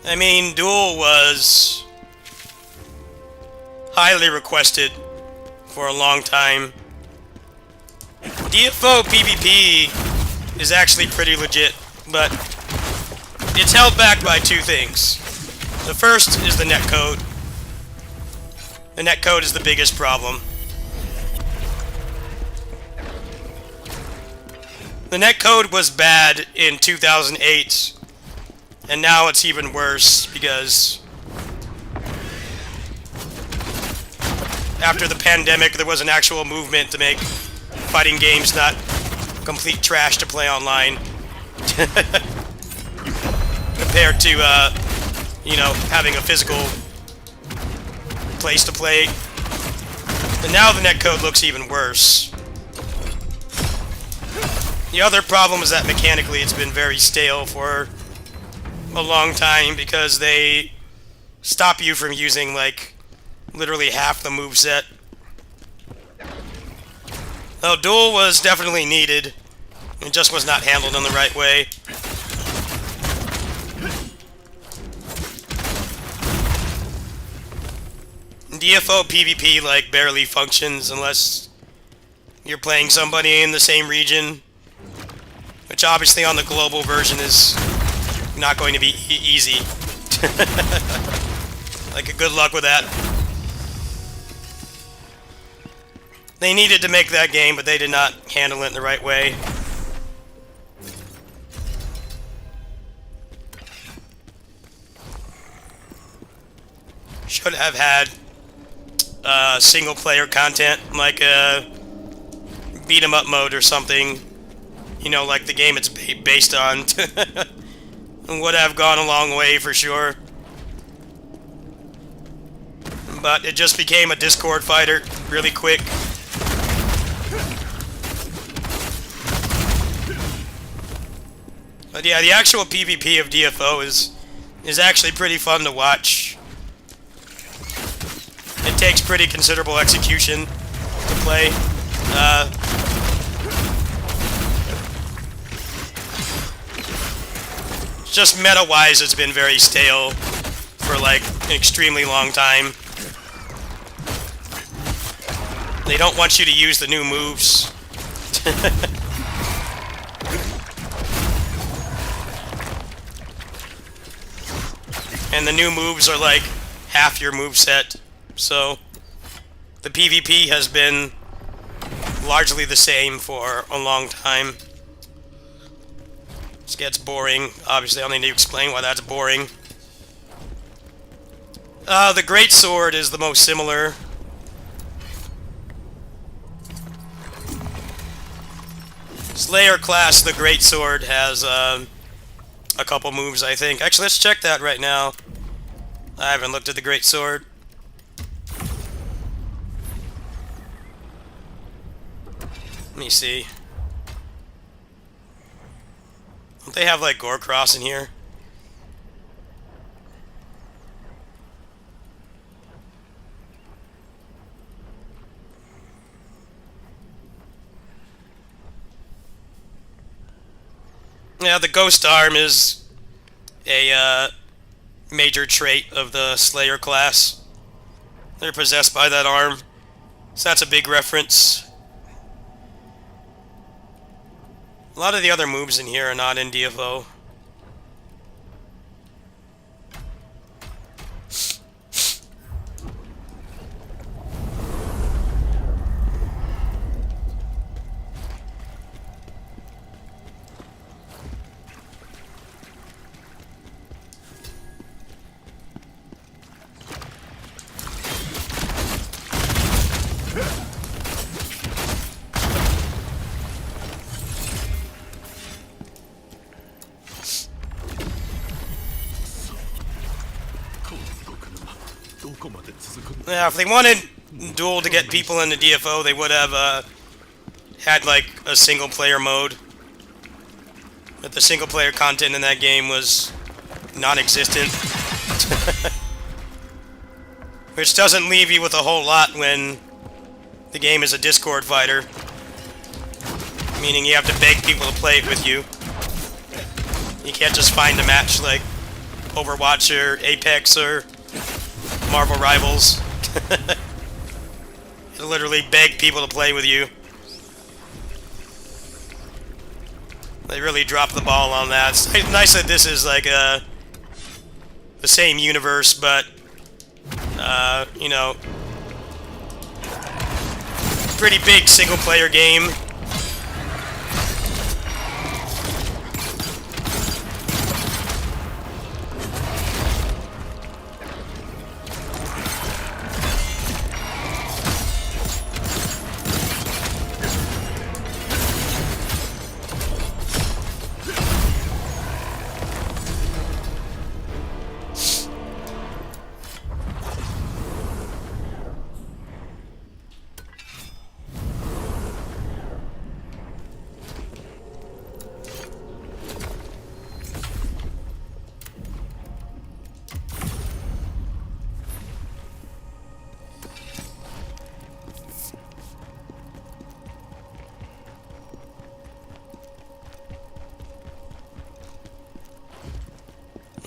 I mean, Duel was highly requested for a long time. DFO PvP is actually pretty legit, but it's held back by two things. The first is the netcode. The netcode is the biggest problem. The netcode was bad in 2008, and now it's even worse because after the pandemic, there was an actual movement to make fighting games not complete trash to play online. Compared to, you know, having a physical place to play. And now the netcode looks even worse. The other problem is that mechanically it's been very stale for a long time because they stop you from using, like, literally half the moveset. Though Duel was definitely needed, it just was not handled in the right way. DFO PvP, like, barely functions unless you're playing somebody in the same region, which obviously on the global version is not going to be easy. Like, good luck with that. They needed to make that game, but they did not handle it in the right way. Should have had single-player content, like a beat-em-up mode or something. You know, like the game it's based on. Would have gone a long way for sure. But it just became a Discord fighter really quick. But yeah, the actual PvP of DFO is actually pretty fun to watch. It takes pretty considerable execution to play. Just meta-wise, it's been very stale for like an extremely long time. They don't want you to use the new moves. And the new moves are like half your moveset. So the PvP has been largely the same for a long time. This gets boring. Obviously, I don't need to explain why that's boring. The Great Sword is the most similar. Slayer class, the Great Sword, has a couple moves, I think. Actually, let's check that right now. I haven't looked at the Great Sword. Let me see. Don't they have, like, Gore Cross in here? Yeah, the Ghost Arm is a major trait of the Slayer class. They're possessed by that arm. So that's a big reference. A lot of the other moves in here are not in DFO. Yeah, if they wanted Duel to get people into DFO, they would have had like a single-player mode. But the single-player content in that game was non-existent. Which doesn't leave you with a whole lot when the game is a Discord fighter. Meaning you have to beg people to play it with you. You can't just find a match like Overwatch or Apex or Marvel Rivals. You literally beg people to play with you. They really dropped the ball on that. It's nice that this is like the same universe, but you know, pretty big single-player game.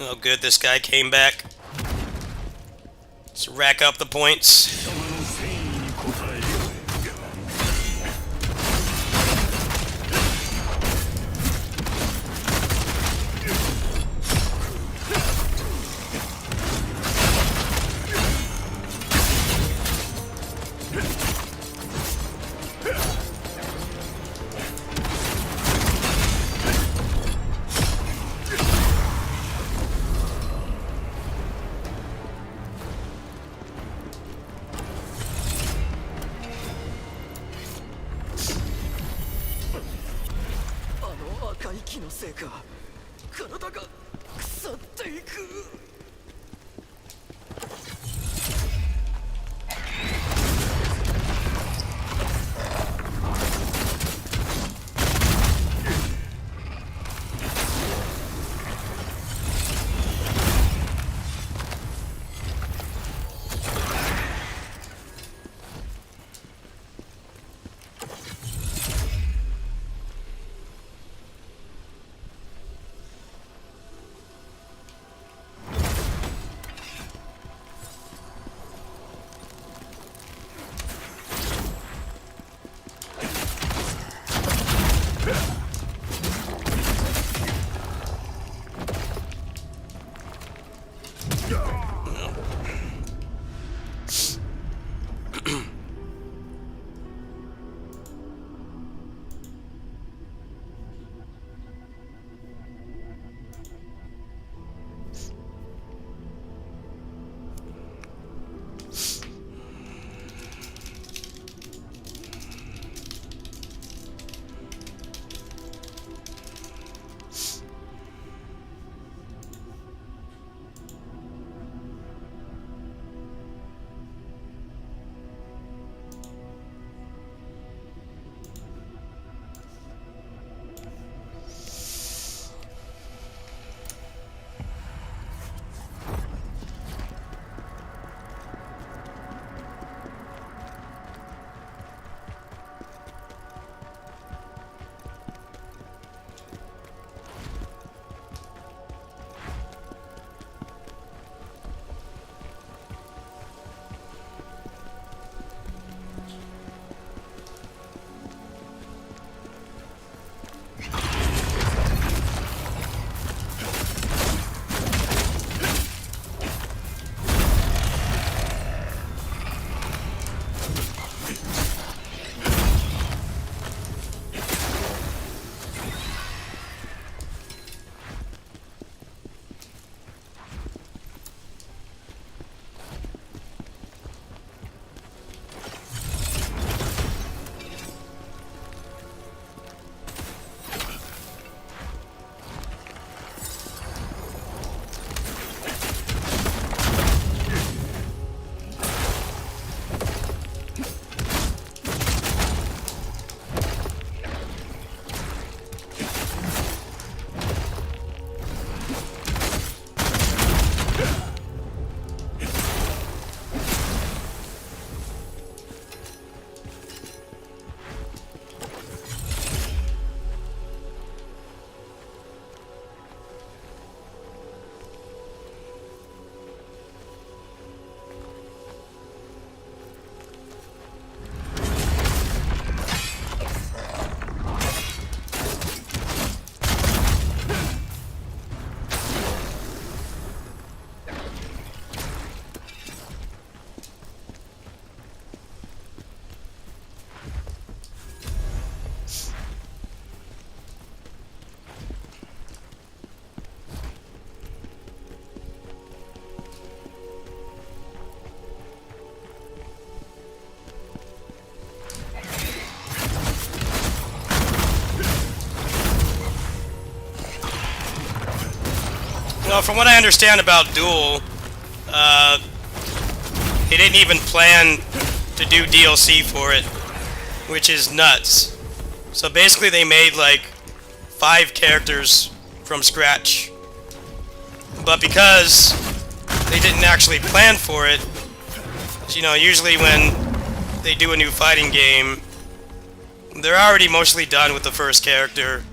Oh, good, this guy came back. Let's rack up the points. 貴様の戦意に応えよあの赤い木のせいか体が腐っていく。Well, from what I understand about Duel, they didn't even plan to do DLC for it, which is nuts. So basically they made like 5 characters from scratch. But because they didn't actually plan for it, you know, usually when they do a new fighting game, they're already mostly done with the first character.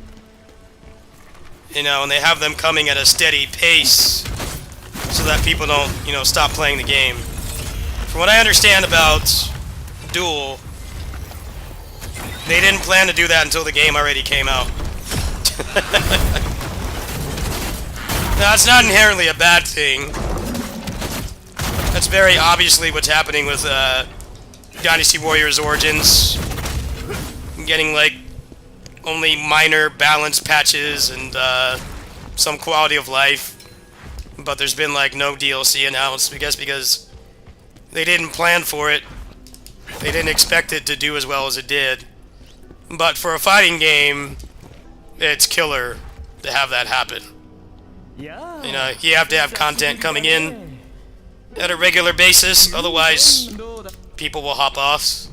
You know, and they have them coming at a steady pace so that people don't, you know, stop playing the game. From what I understand about Duel, they didn't plan to do that until the game already came out. Now, it's not inherently a bad thing. That's very obviously what's happening with Dynasty Warriors Origins. Getting, like, only minor balance patches and some quality of life. But there's been, like, no DLC announced, I guess because they didn't plan for it. They didn't expect it to do as well as it did. But for a fighting game, it's killer to have that happen. You know, you have to have content coming in at a regular basis, otherwise people will hop off.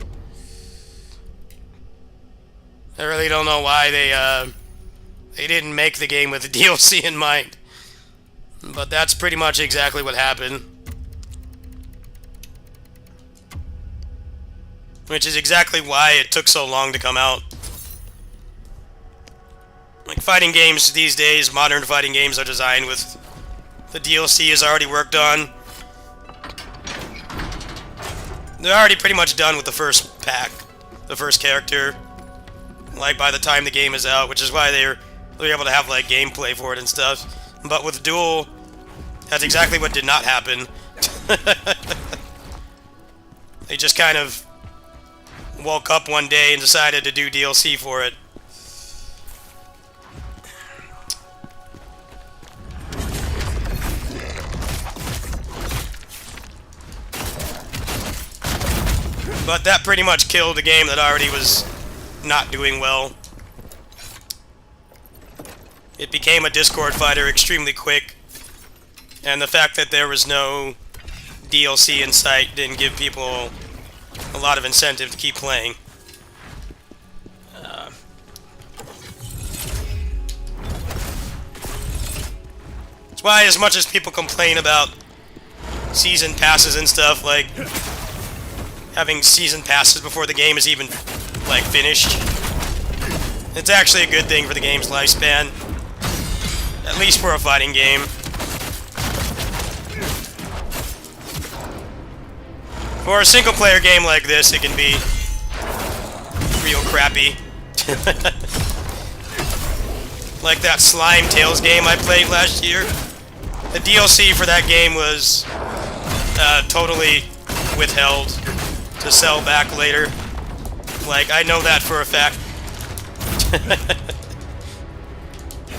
I really don't know why they didn't make the game with the DLC in mind. But that's pretty much exactly what happened. Which is exactly why it took so long to come out. Like, fighting games these days, modern fighting games are designed with the DLC is already worked on. They're already pretty much done with the first pack, the first character. Like, by the time the game is out, which is why they're able to have, like, gameplay for it and stuff. But with Duel, that's exactly what did not happen. They just kind of woke up one day and decided to do DLC for it. But that pretty much killed a game that already was not doing well. It became a Discord fighter extremely quick, and the fact that there was no DLC in sight didn't give people a lot of incentive to keep playing. That's why, as much as people complain about season passes and stuff, like having season passes before the game is even, like, finished, it's actually a good thing for the game's lifespan. At least for a fighting game. For a single-player game like this, it can be real crappy. Like that Slime Tales game I played last year. The DLC for that game was totally withheld to sell back later. Like, I know that for a fact.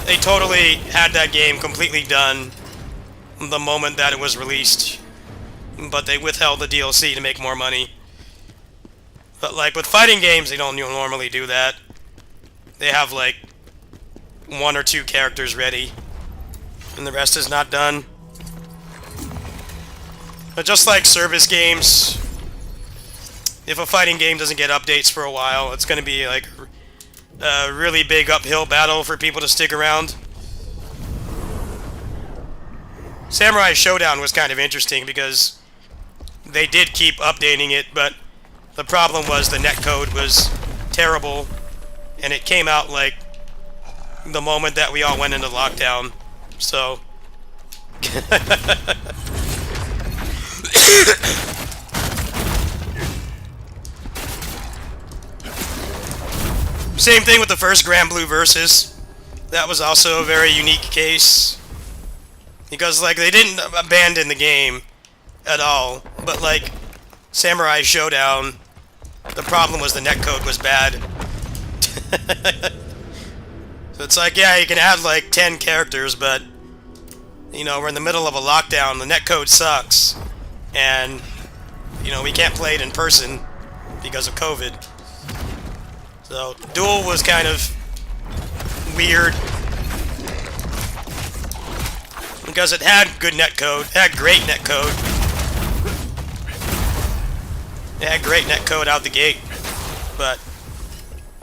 They totally had that game completely done the moment that it was released. But they withheld the DLC to make more money. But, like, with fighting games, they don't normally do that. They have, like, 1 or 2 characters ready, and the rest is not done. But just like service games, if a fighting game doesn't get updates for a while, it's going to be, like, a really big uphill battle for people to stick around. Samurai Showdown was kind of interesting because they did keep updating it, but the problem was the netcode was terrible, and it came out, like, the moment that we all went into lockdown. So same thing with the first Grand Blue Versus. That was also a very unique case. Because, like, they didn't abandon the game at all. But, like, Samurai Showdown, the problem was the netcode was bad. So it's like, yeah, you can add, like, 10 characters, but, you know, we're in the middle of a lockdown, the netcode sucks. And, you know, we can't play it in person because of COVID. So, Duel was kind of weird. Because it had good netcode. It had great netcode. It had great netcode out the gate. But,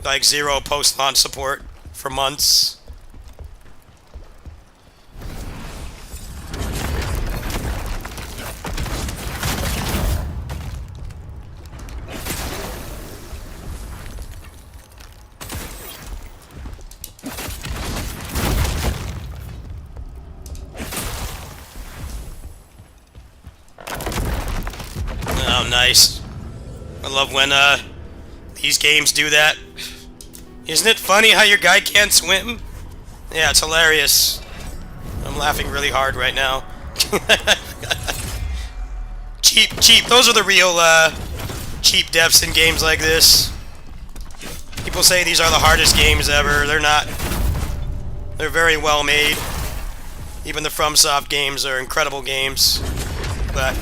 like, 0 post-launch support for months. Oh, nice. I love when these games do that. Isn't it funny how your guy can't swim? Yeah, it's hilarious. I'm laughing really hard right now. Cheap. Those are the real cheap devs in games like this. People say these are the hardest games ever. They're not. They're very well made. Even the FromSoft games are incredible games. But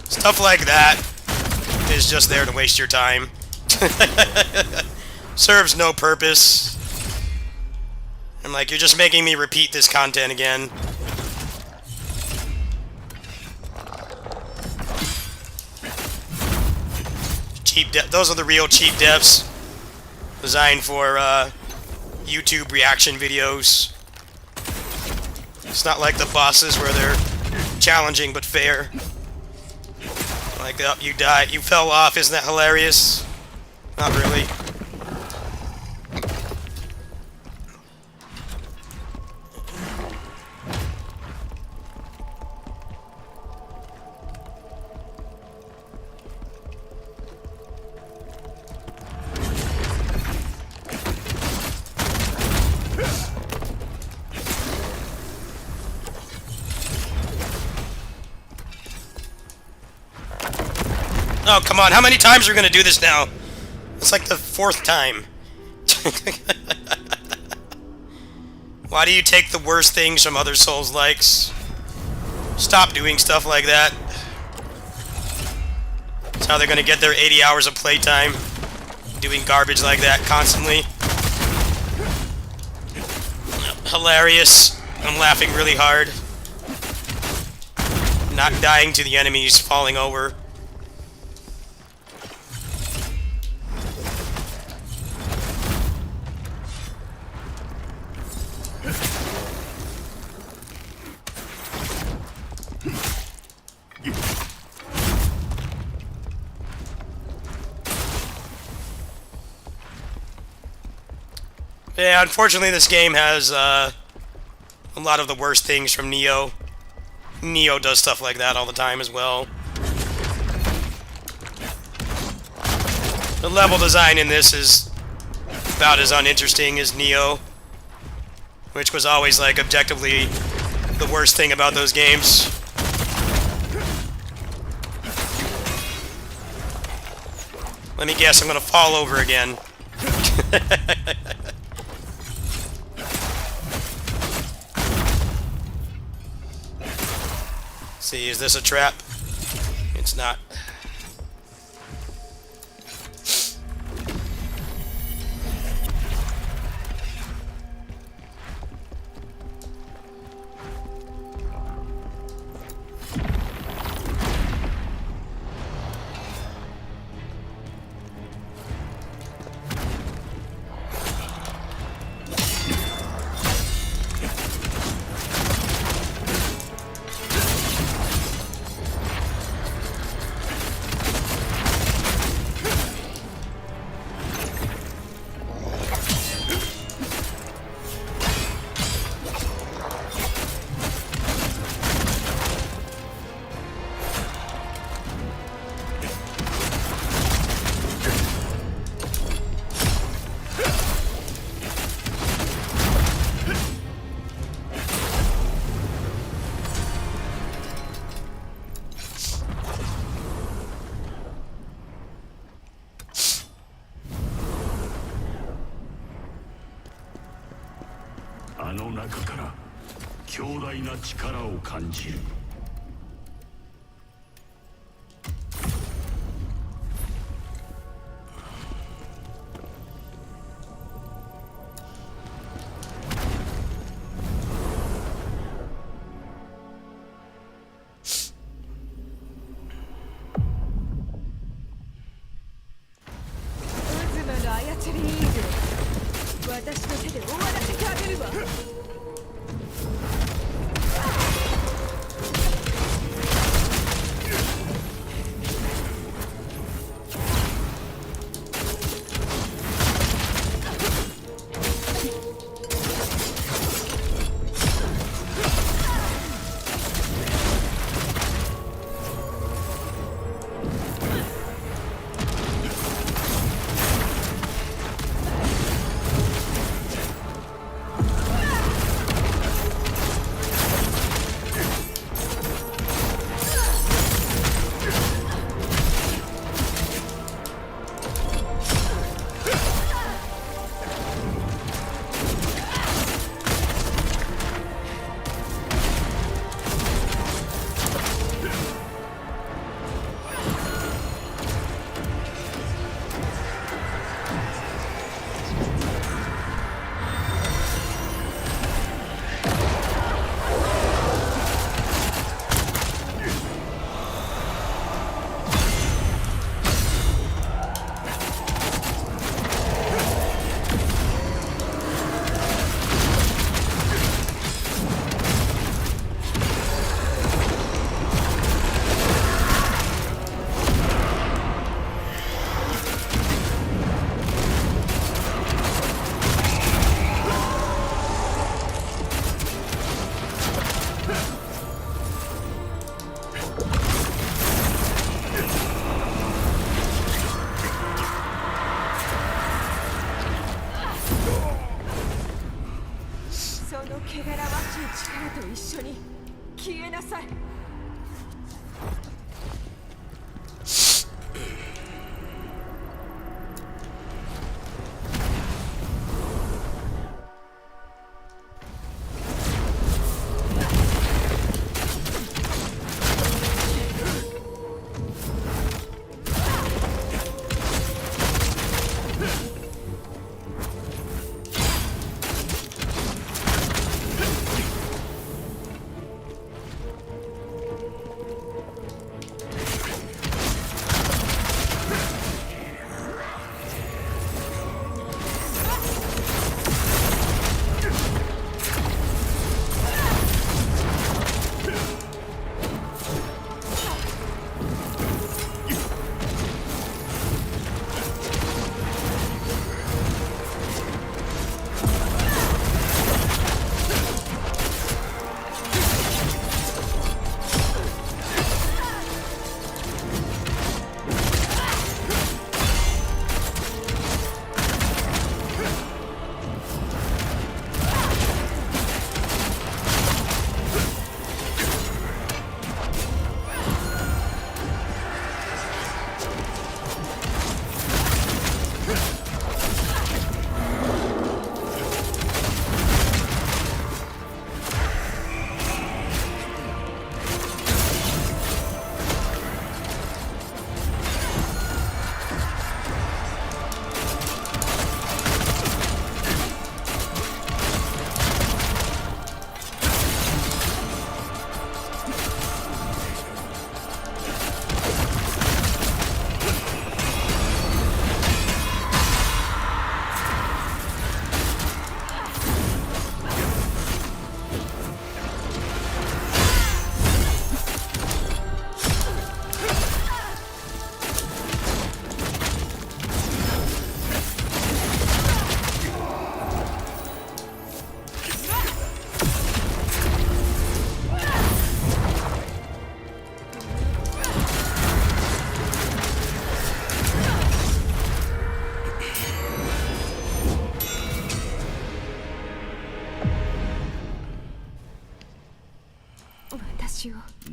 stuff like that is just there to waste your time. Serves no purpose. I'm like, you're just making me repeat this content again. Those are the real cheap devs. Designed for YouTube reaction videos. It's not like the bosses where they're challenging but fair. Like, oh, you died. You fell off. Isn't that hilarious? Not really. Oh, come on. How many times are we going to do this now? It's like the 4th time. Why do you take the worst things from other Souls-likes? Stop doing stuff like that. That's how they're going to get their 80 hours of playtime. Doing garbage like that constantly. Hilarious. I'm laughing really hard. Not dying to the enemies falling over. Yeah, unfortunately this game has a lot of the worst things from Neo. Neo does stuff like that all the time as well. The level design in this is about as uninteresting as Neo, which was always, like, objectively the worst thing about those games. Let me guess, I'm gonna fall over again. See, is this a trap? It's not. チャリーズ、私の手で終わらせてあげるわ。その汚らわしい力と一緒に消えなさい。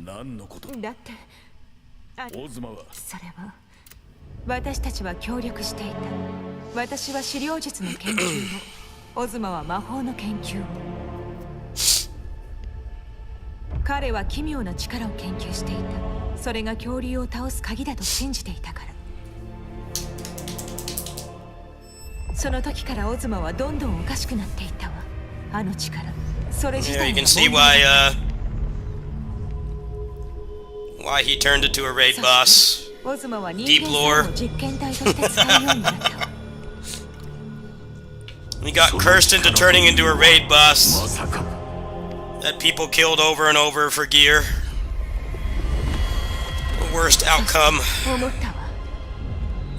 何のことだってオズマはそれは私たちは協力していた。私は資料術の研究を、オズマは魔法の研究を。彼は奇妙な力を研究していた。それが恐竜を倒す鍵だと信じていたから。その時からオズマはどんどんおかしくなっていたわ。あの力、それ自 Yeah, 体 you が can see 問題だ。 why he turned into a raid boss. オズマは人 Deep 間 lore. を実験体として使うようになったわ。He got cursed into turning into a raid ま boss さか that people killed over and over for gear. The worst outcome. 思ったわ。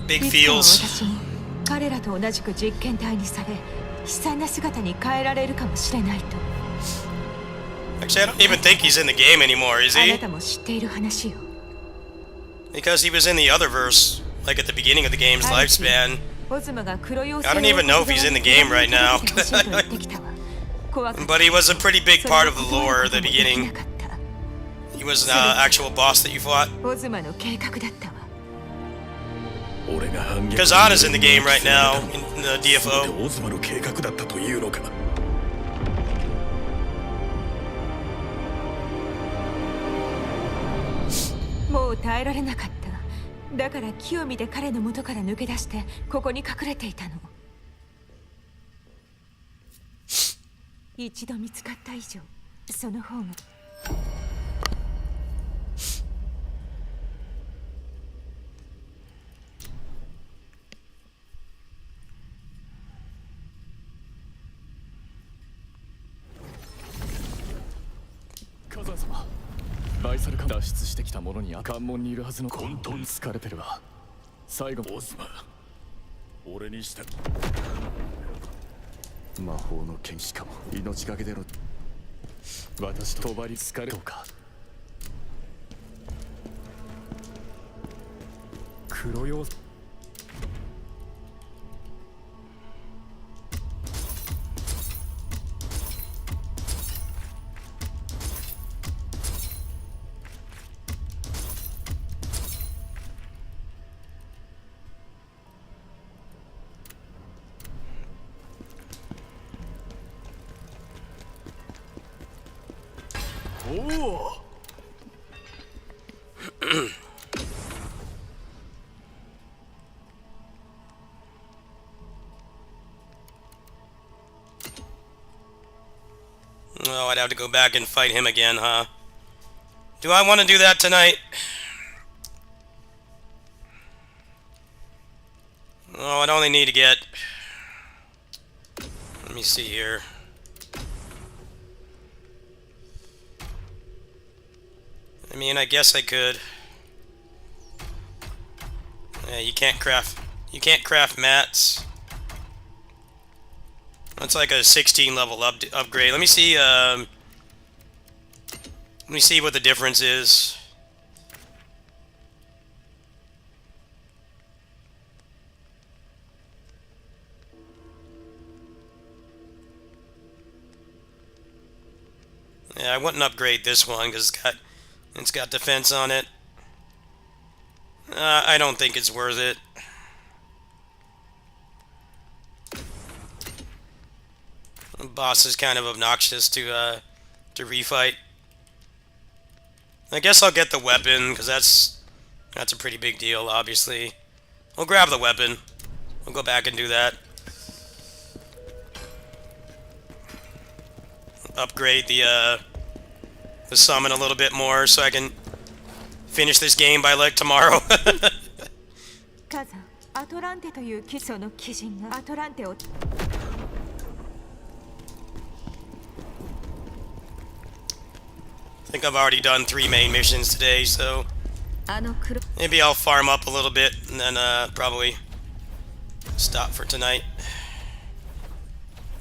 Big いつかは feels. 私も彼らと同じく実験体にされ、悲惨な姿に変えられるかもしれないと。 Actually, I don't even think he's in the game anymore, is あな he? たも知っている話よ。 Because he was in the other verse, like at the beginning of the game's lifespan. オズマが黒妖 I 精 don't even know if he's in the game right now. But he was a pretty big part of the lore at the beginning. He was an actual boss that you fought. オズマの計画だったわ。 俺が反撃 Khazan is in the game right now, in the 全 DFO. てオズマの計画だったというのか。もう耐えられなかった。だから木を見て彼の元から抜け出してここに隠れていたの。一度見つかった以上、その方が。火山様、バイサルから脱出してきた者に関門にいるはずの混沌スカルペルは最後オズマ、俺にした魔法の剣しかも命がけでの私と帳スカルペルか黒妖精おお Oh, I'd have to go back and fight him again, huh? Do I want to do that tonight? Oh, I'd only need to get... Let me see here. I mean, I guess I could. Yeah, you can't craft mats. That's like a 16 level upgrade. Let me see what the difference is. Yeah, I wouldn't upgrade this one because it's got defense on it. I don't think it's worth it. The boss is kind of obnoxious to refight. I guess I'll get the weapon because that's a pretty big deal. Obviously, I'll grab the weapon. We'll go back and do that. Upgrade the summon a little bit more so I can finish this game by like tomorrow. カザン、アトランテという基礎の鬼人がアトランテを I think I've already done 3 main missions today, so あの黒 maybe I'll farm up a little bit and then probably stop for tonight.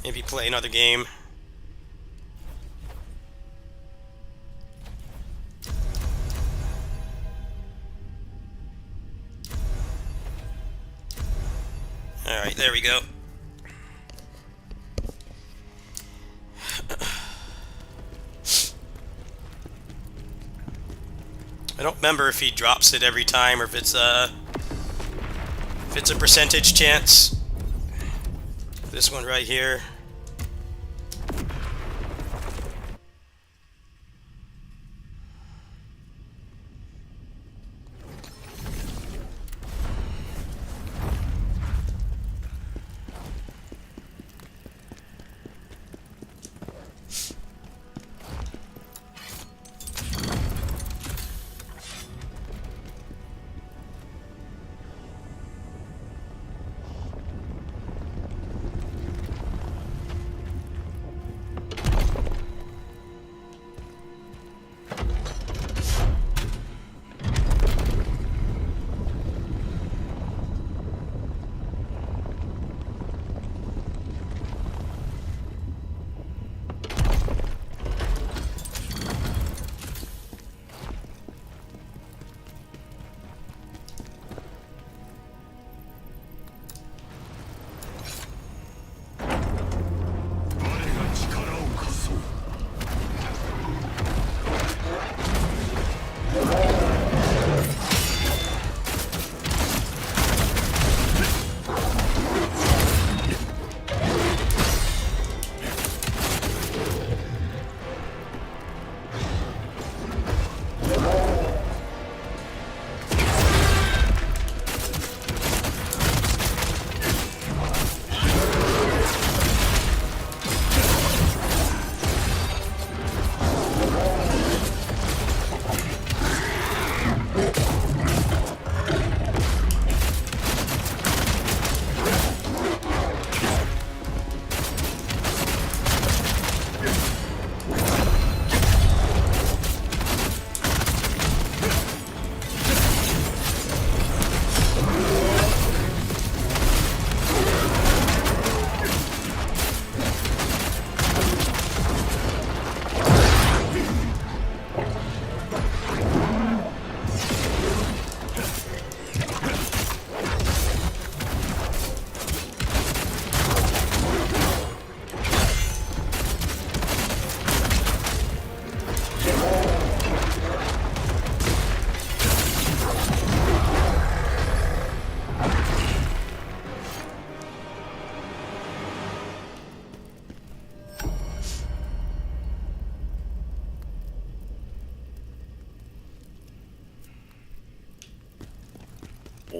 Maybe play another game. Alright, there we go. I don't remember if he drops it every time or if it's a percentage chance. This one right here.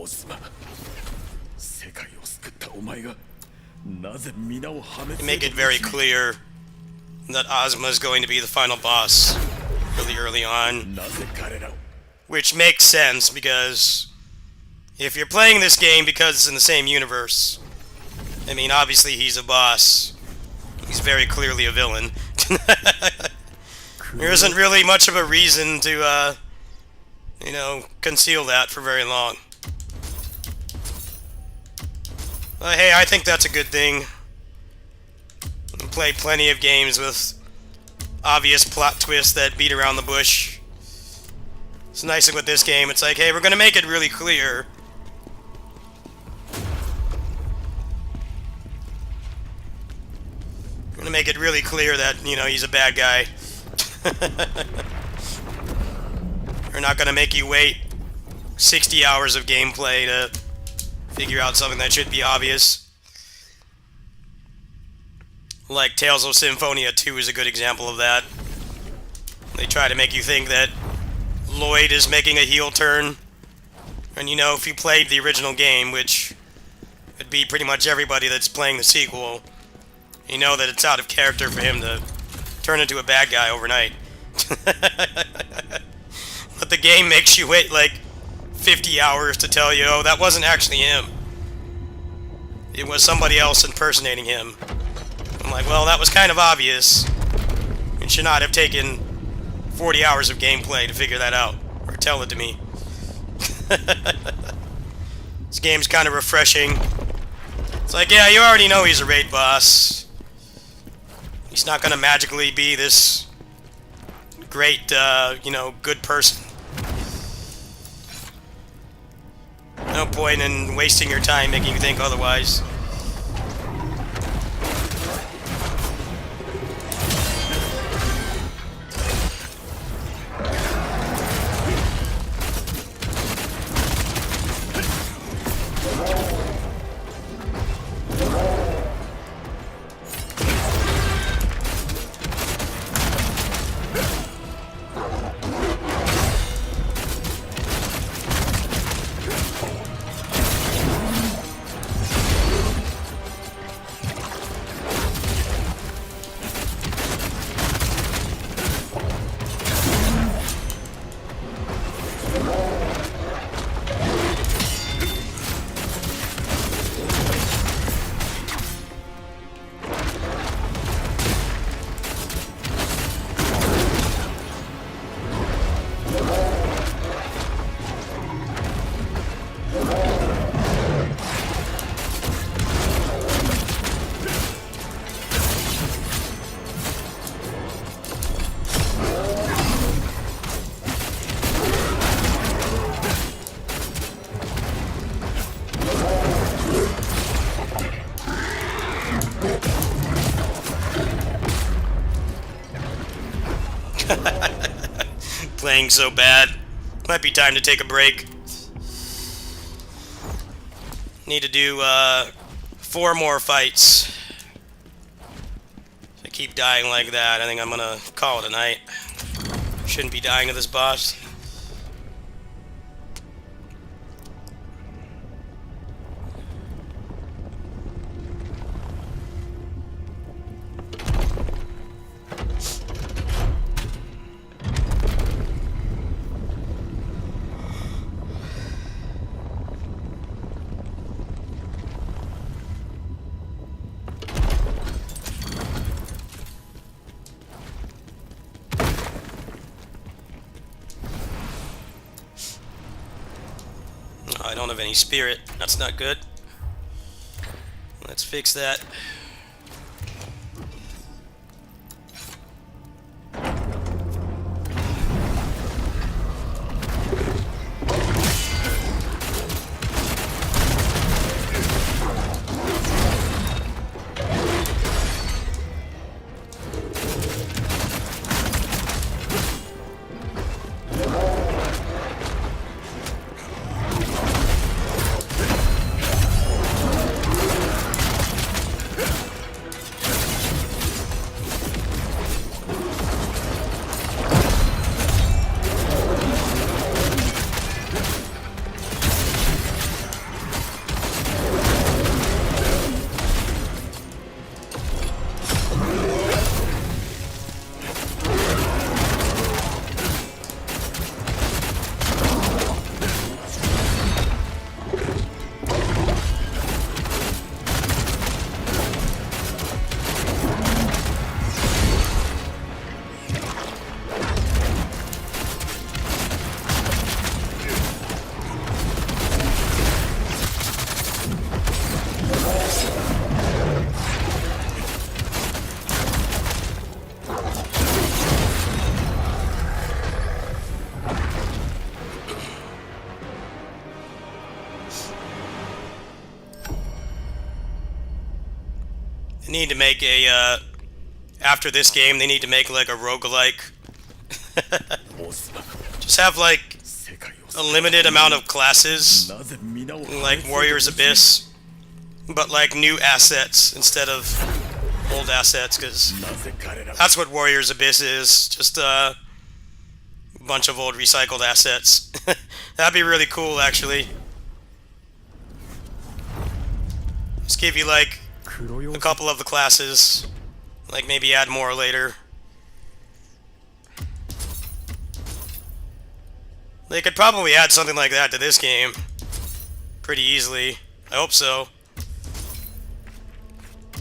オズマ、世界を救ったお前がなぜ皆を破滅 They make it very clear that Ozma is going to be the final boss really early on. なぜ彼らを Which makes sense, because if you're playing this game because it's in the same universe, I mean, obviously he's a boss. He's very clearly a villain. There isn't really much of a reason to, you know, conceal that for very long. But hey, I think that's a good thing. I play plenty of games with obvious plot twists that beat around the bush. It's nice thing with this game, it's like, hey, we're gonna make it really clear. We're gonna make it really clear that, you know, he's a bad guy. We're not gonna make you wait 60 hours of gameplay to figure out something that should be obvious. Like Tales of Symphonia 2 is a good example of that. They try to make you think that Lloyd is making a heel turn. And you know, if you played the original game, which would be pretty much everybody that's playing the sequel, you know that it's out of character for him to turn into a bad guy overnight. But the game makes you wait like 50 hours to tell you, oh, that wasn't actually him. It was somebody else impersonating him. I'm like, well, that was kind of obvious. It should not have taken 40 hours of gameplay to figure that out, or tell it to me. This game's kind of refreshing. It's like, yeah, you already know he's a raid boss. He's not gonna magically be this great, you know, good person. No point in wasting your time making you think otherwise. Playing so bad. Might be time to take a break. Need to do 4 more fights. If I keep dying like that, I think I'm gonna call it a night. Shouldn't be dying to this boss. I don't have any spirit. That's not good. Let's fix that. They need to make a, after this game, they need to make like a roguelike. Just have like a limited amount of classes, like Warrior's Abyss, but like new assets instead of old assets, because that's what Warrior's Abyss is, just a bunch of old recycled assets. That'd be really cool, actually. Just give you like a couple of the classes, like maybe add more later. They could probably add something like that to this game pretty easily. I hope so.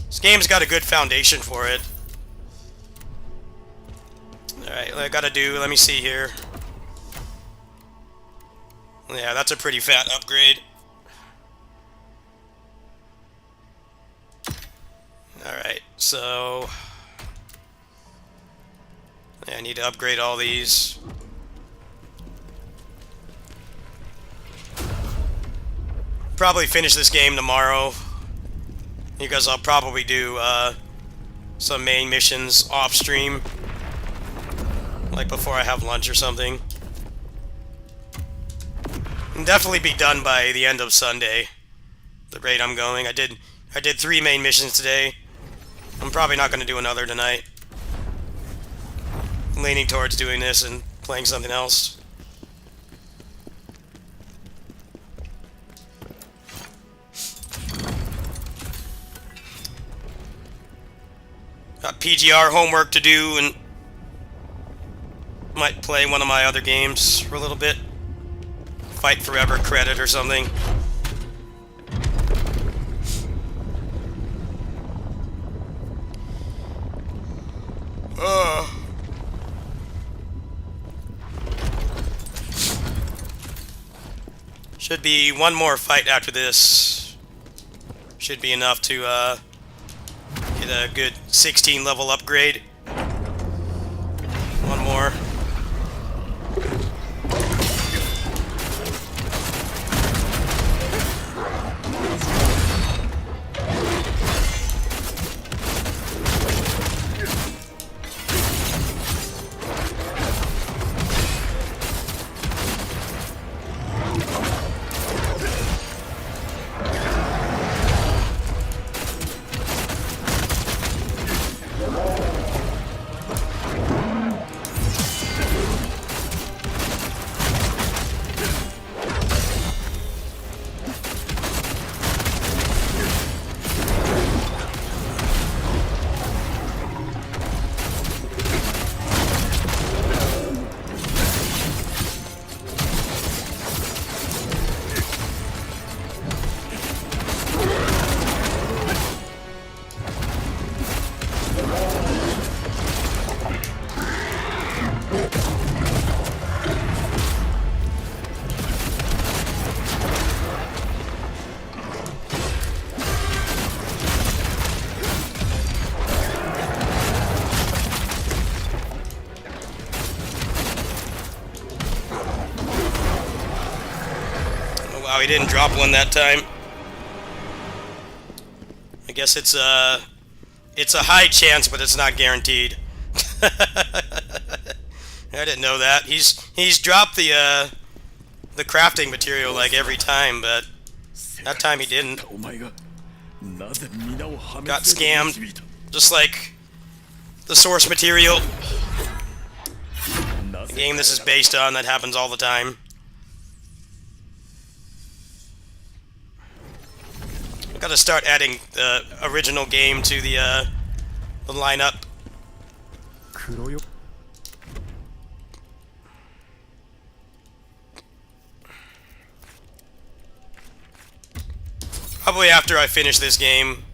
This game's got a good foundation for it. Alright, what I gotta do, let me see here. Yeah, that's a pretty fat upgrade. Alright, so... yeah, I need to upgrade all these. Probably finish this game tomorrow, because I'll probably do some main missions off stream, like before I have lunch or something. And definitely be done by the end of Sunday, the rate I'm going. I did 3 main missions today. I'm probably not going to do another tonight. I'm leaning towards doing this and playing something else. Got PGR homework to do, and might play one of my other games for a little bit. Fight Forever credit or something. Should be one more fight after this. Should be enough to get a good 16 level upgrade. One more. Wow, he didn't drop one that time. I guess it's a high chance, but it's not guaranteed. I didn't know that. He's dropped the crafting material like every time, but that time he didn't. Got scammed, just like the source material. The game this is based on, that happens all the time. Gotta start adding the original game to the lineup. Probably after I finish this game,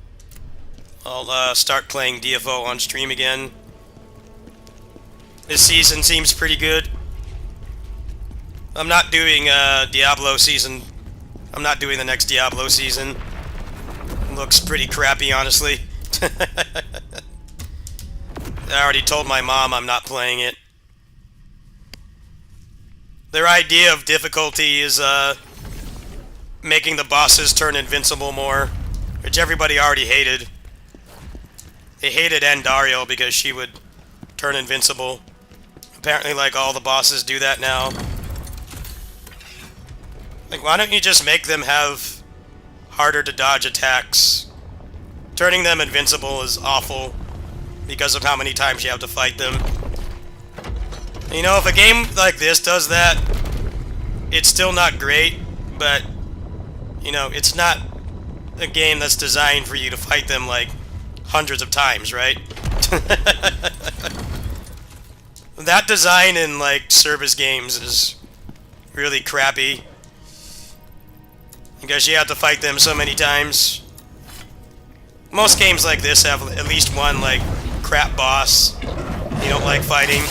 I'll start playing DFO on stream again. This season seems pretty good. I'm not doing Diablo season. I'm not doing the next Diablo season. Looks pretty crappy, honestly. I already told my mom I'm not playing it. Their idea of difficulty is making the bosses turn invincible more, which everybody already hated. they hated Andario because she would turn invincible. Apparently, like, all the bosses do that now. Like, why don't you just make them have harder to dodge attacks? Turning them invincible is awful because of how many times you have to fight them. You know, if a game like this does that, it's still not great, but, you know, it's not a game that's designed for you to fight them, like, hundreds of times, right? That design in, like, service games is really crappy. Because you have to fight them so many times. Most games like this have at least one, like, crap boss you don't like fighting.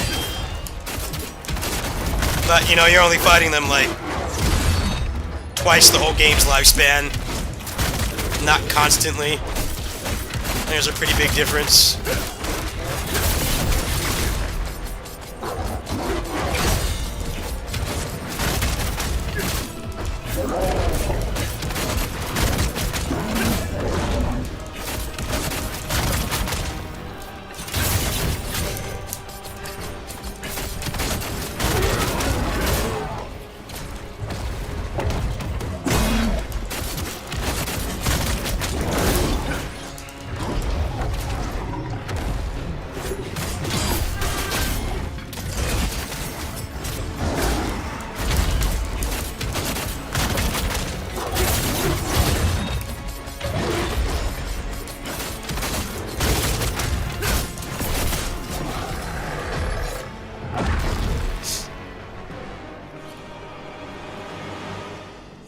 But, you know, you're only fighting them, like, twice the whole game's lifespan. Not constantly. There's a pretty big difference.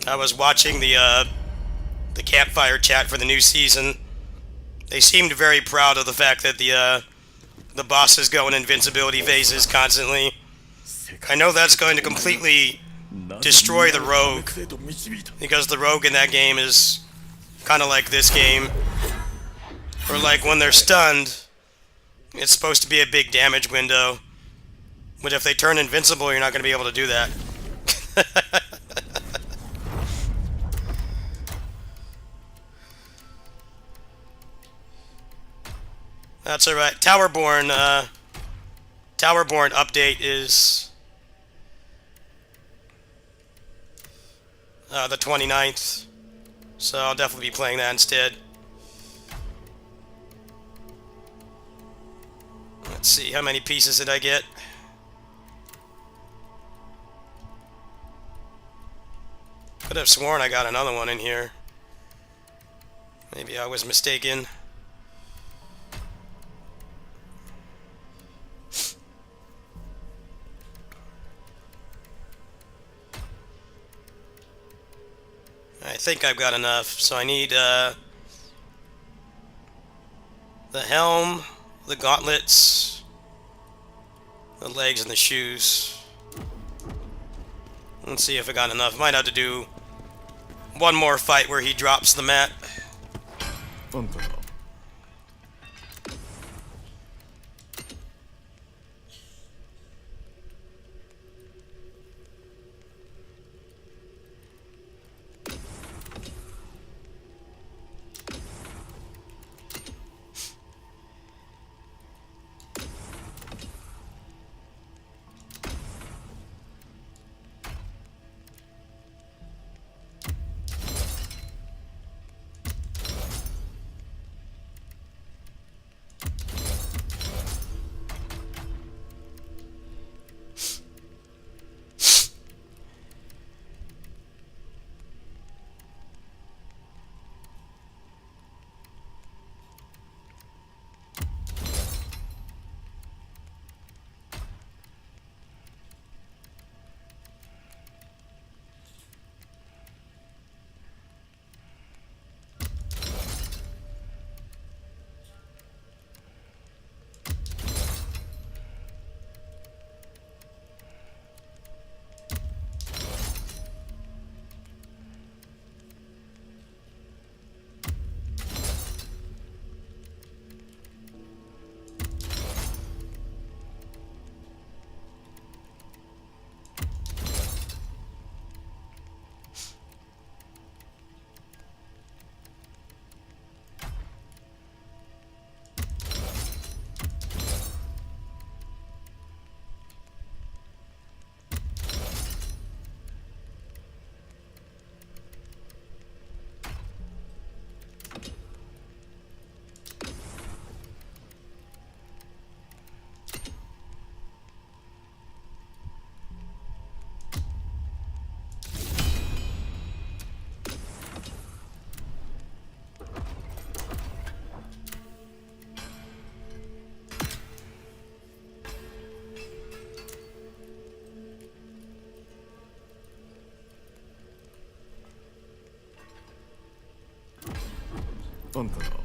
I was watching the campfire chat for the new season. They seemed very proud of the fact that the bosses go in invincibility phases constantly. I know that's going to completely destroy the rogue, because the rogue in that game is kind of like this game. Or like when they're stunned, it's supposed to be a big damage window. But if they turn invincible, you're not going to be able to do that. That's alright. Towerborn update is the 29th. So I'll definitely be playing that instead. Let's see, how many pieces did I get? Could have sworn I got another one in here. Maybe I was mistaken. I think I've got enough, so I need the helm, the gauntlets, the legs, and the shoes. Let's see if I got enough. Might have to do one more fight where he drops the mat. あんたが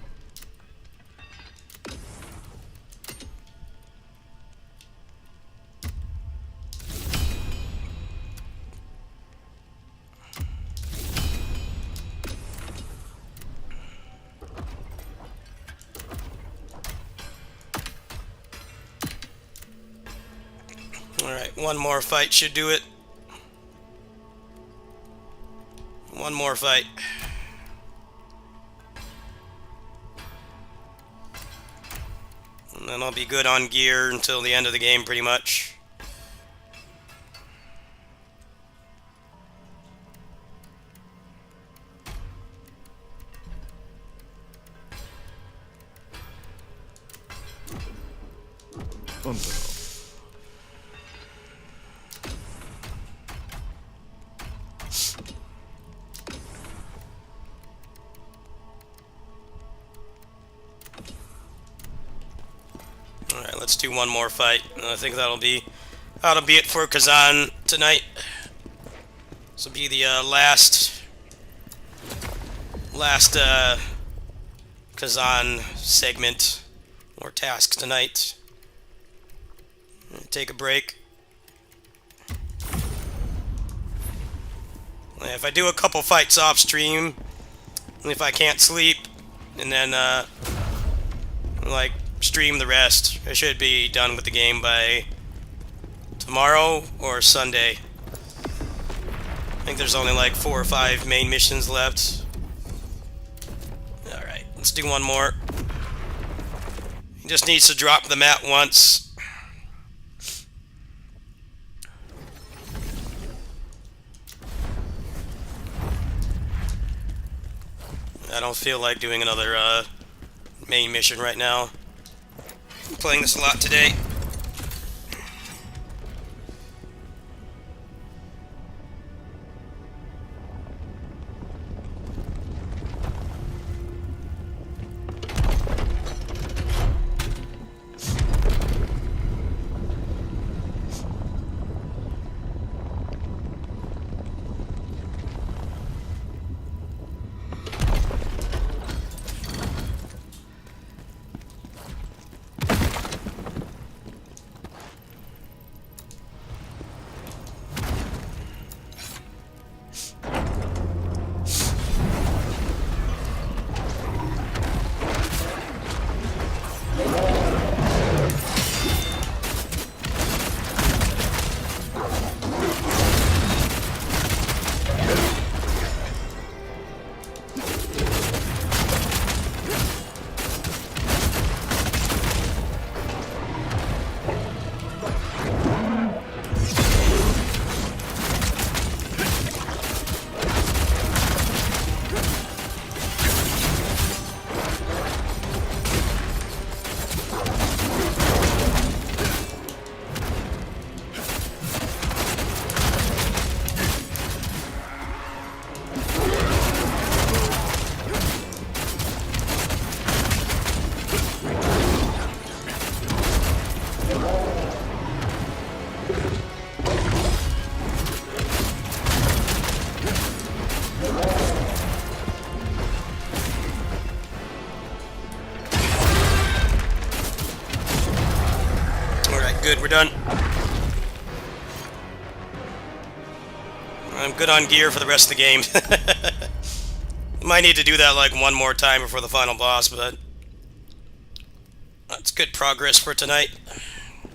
Alright, one more fight should do it. One more fight. And then I'll be good on gear until the end of the game, pretty much. Alright, let's do one more fight. I think that'll be it for Khazan tonight. This will be the last Khazan segment or task tonight. Take a break. If I do a couple fights off stream, if I can't sleep, and then like stream the rest, I should be done with the game by tomorrow or Sunday. I think there's only like 4 or 5 main missions left. Alright, let's do one more. He just needs to drop the mat once. I don't feel like doing another main mission right now. I'm playing this a lot today. Good, we're done. I'm good on gear for the rest of the game. Might need to do that like one more time before the final boss, but that's good progress for tonight.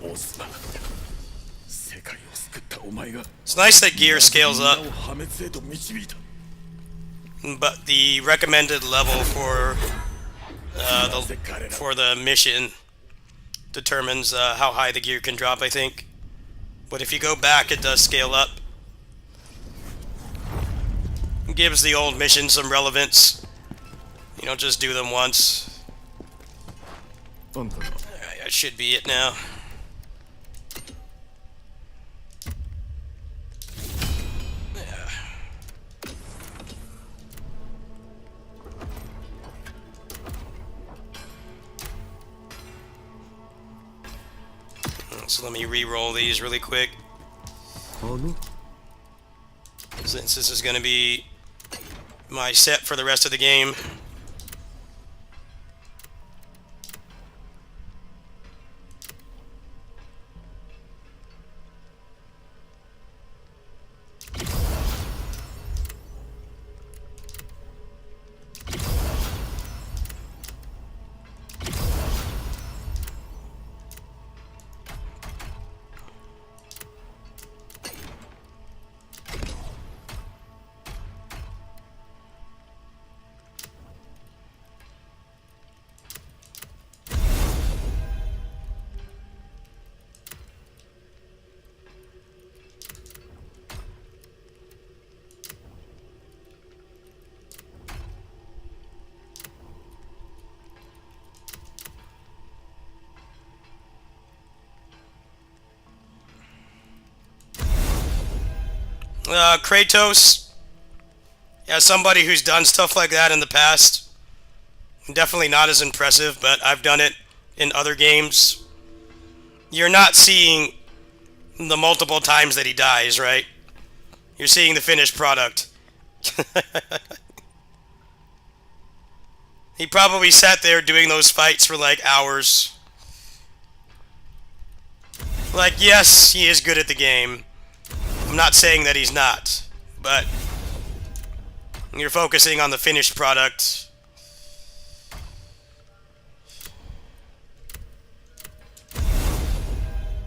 It's nice that gear scales up, but the recommended level for the mission determines how high the gear can drop, I think. But if you go back, it does scale up. It gives the old missions some relevance. You don't just do them once. Alright, that should be it now. So let me re-roll these really quick. Since this is going to be my set for the rest of the game. Kratos, as somebody who's done stuff like that in the past, definitely not as impressive, but I've done it in other games. You're not seeing the multiple times that he dies, right? You're seeing the finished product. He probably sat there doing those fights for like hours. Like, yes, he is good at the game. I'm not saying that he's not, but you're focusing on the finished product.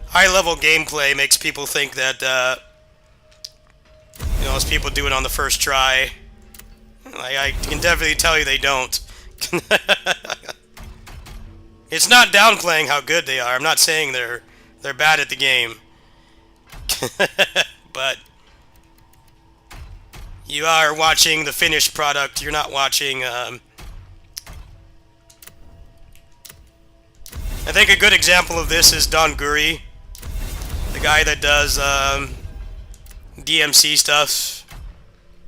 High-level gameplay makes people think that, those people do it on the first try. I can definitely tell you they don't. It's not downplaying how good they are. I'm not saying they're bad at the game. But you are watching the finished product. You're not watching... I think a good example of this is Don Guri, the guy that does DMC stuff.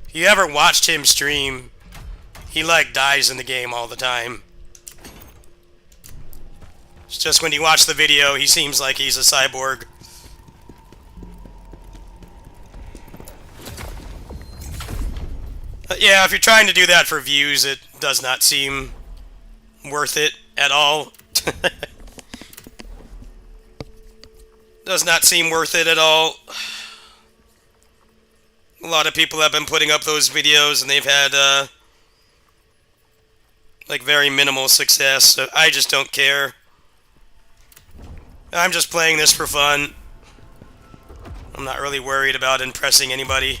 If you ever watched him stream, he like dies in the game all the time. It's just when you watch the video, he seems like he's a cyborg. But yeah, if you're trying to do that for views, it does not seem worth it at all. Does not seem worth it at all. A lot of people have been putting up those videos and they've had like very minimal success, so I just don't care. I'm just playing this for fun. I'm not really worried about impressing anybody.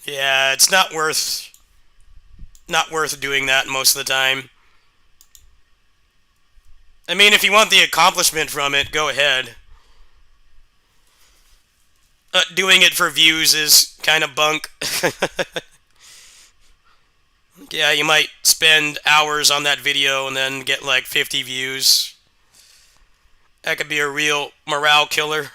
Yeah, it's not worth doing that most of the time. I mean, if you want the accomplishment from it, go ahead. Doing it for views is kind of bunk. Yeah, you might spend hours on that video and then get like 50 views. That could be a real morale killer.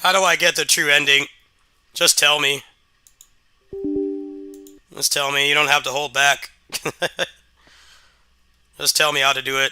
How do I get the true ending? Just tell me. Just tell me. You don't have to hold back. Just tell me how to do it.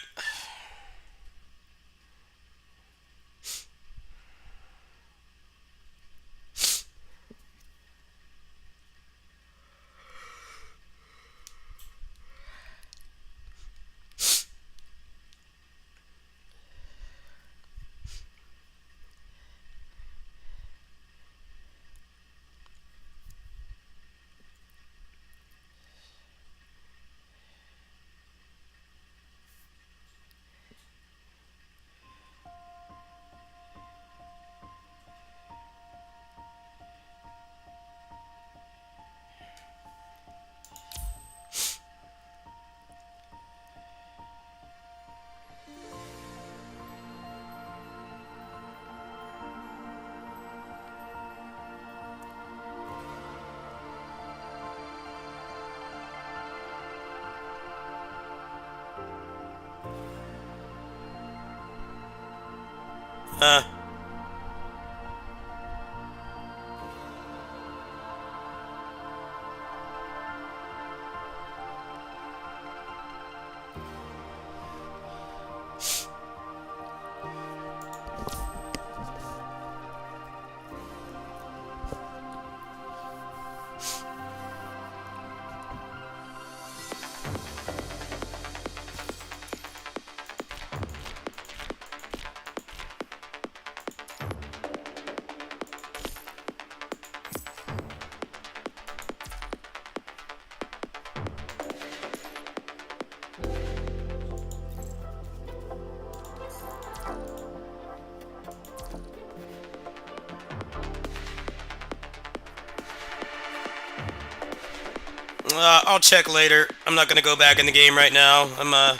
I'll check later. I'm not gonna go back in the game right now. I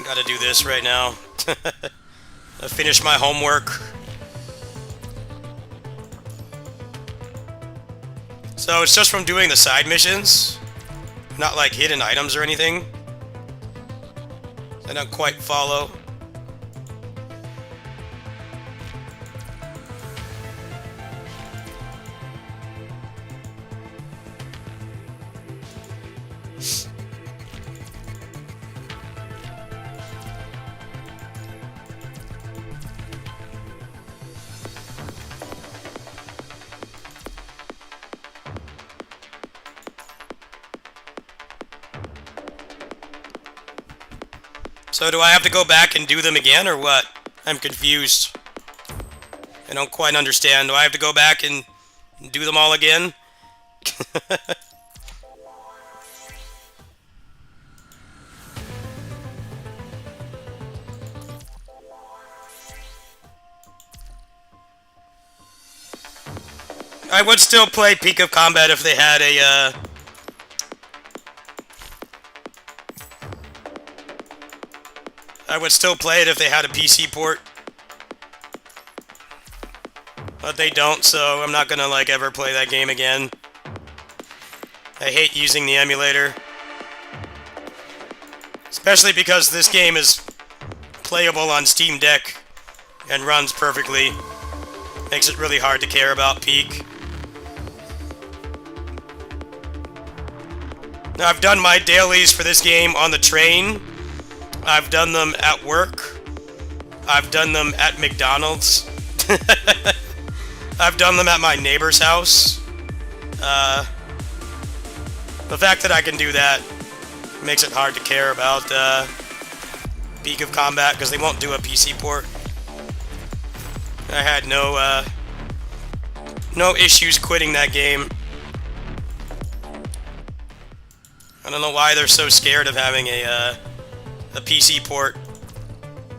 gotta do this right now. I finished my homework. So it's just from doing the side missions, not like hidden items or anything. I don't quite follow. So do I have to go back and do them again, or what? I'm confused. I don't quite understand. Do I have to go back and do them all again? I would still play Peak of Combat if they had a, I would still play it if they had a PC port. But they don't, so I'm not gonna, like, ever play that game again. I hate using the emulator. Especially because this game is playable on Steam Deck and runs perfectly. Makes it really hard to care about Peak. Now, I've done my dailies for this game on the train. I've done them at work. I've done them at McDonald's. I've done them at my neighbor's house. The fact that I can do that makes it hard to care about Peak of Combat, because they won't do a PC port. I had no issues quitting that game. I don't know why they're so scared of having a PC port.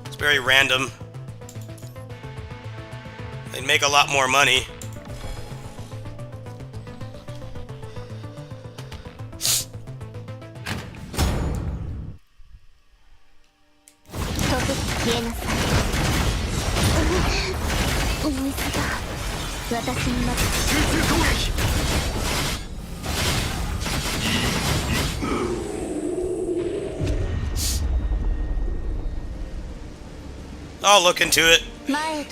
It's very random. They'd make a lot more money. I'll look into it. I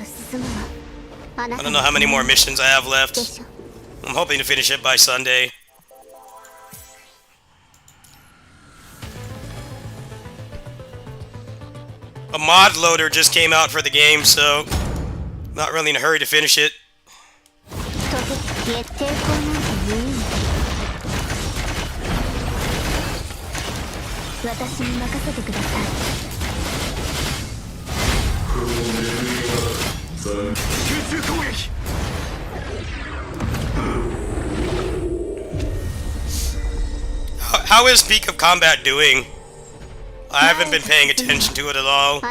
don't know how many more missions I have left. I'm hoping to finish it by Sunday. A mod loader just came out for the game, so not really in a hurry to finish it. How is Peak of Combat doing? I haven't been paying attention to it at all.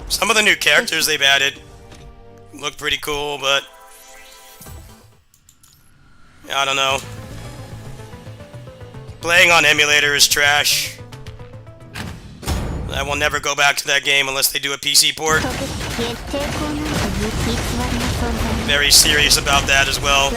Some of the new characters they've added look pretty cool, but I don't know. Playing on emulator is trash. I will never go back to that game unless they do a PC port. Very serious about that as well.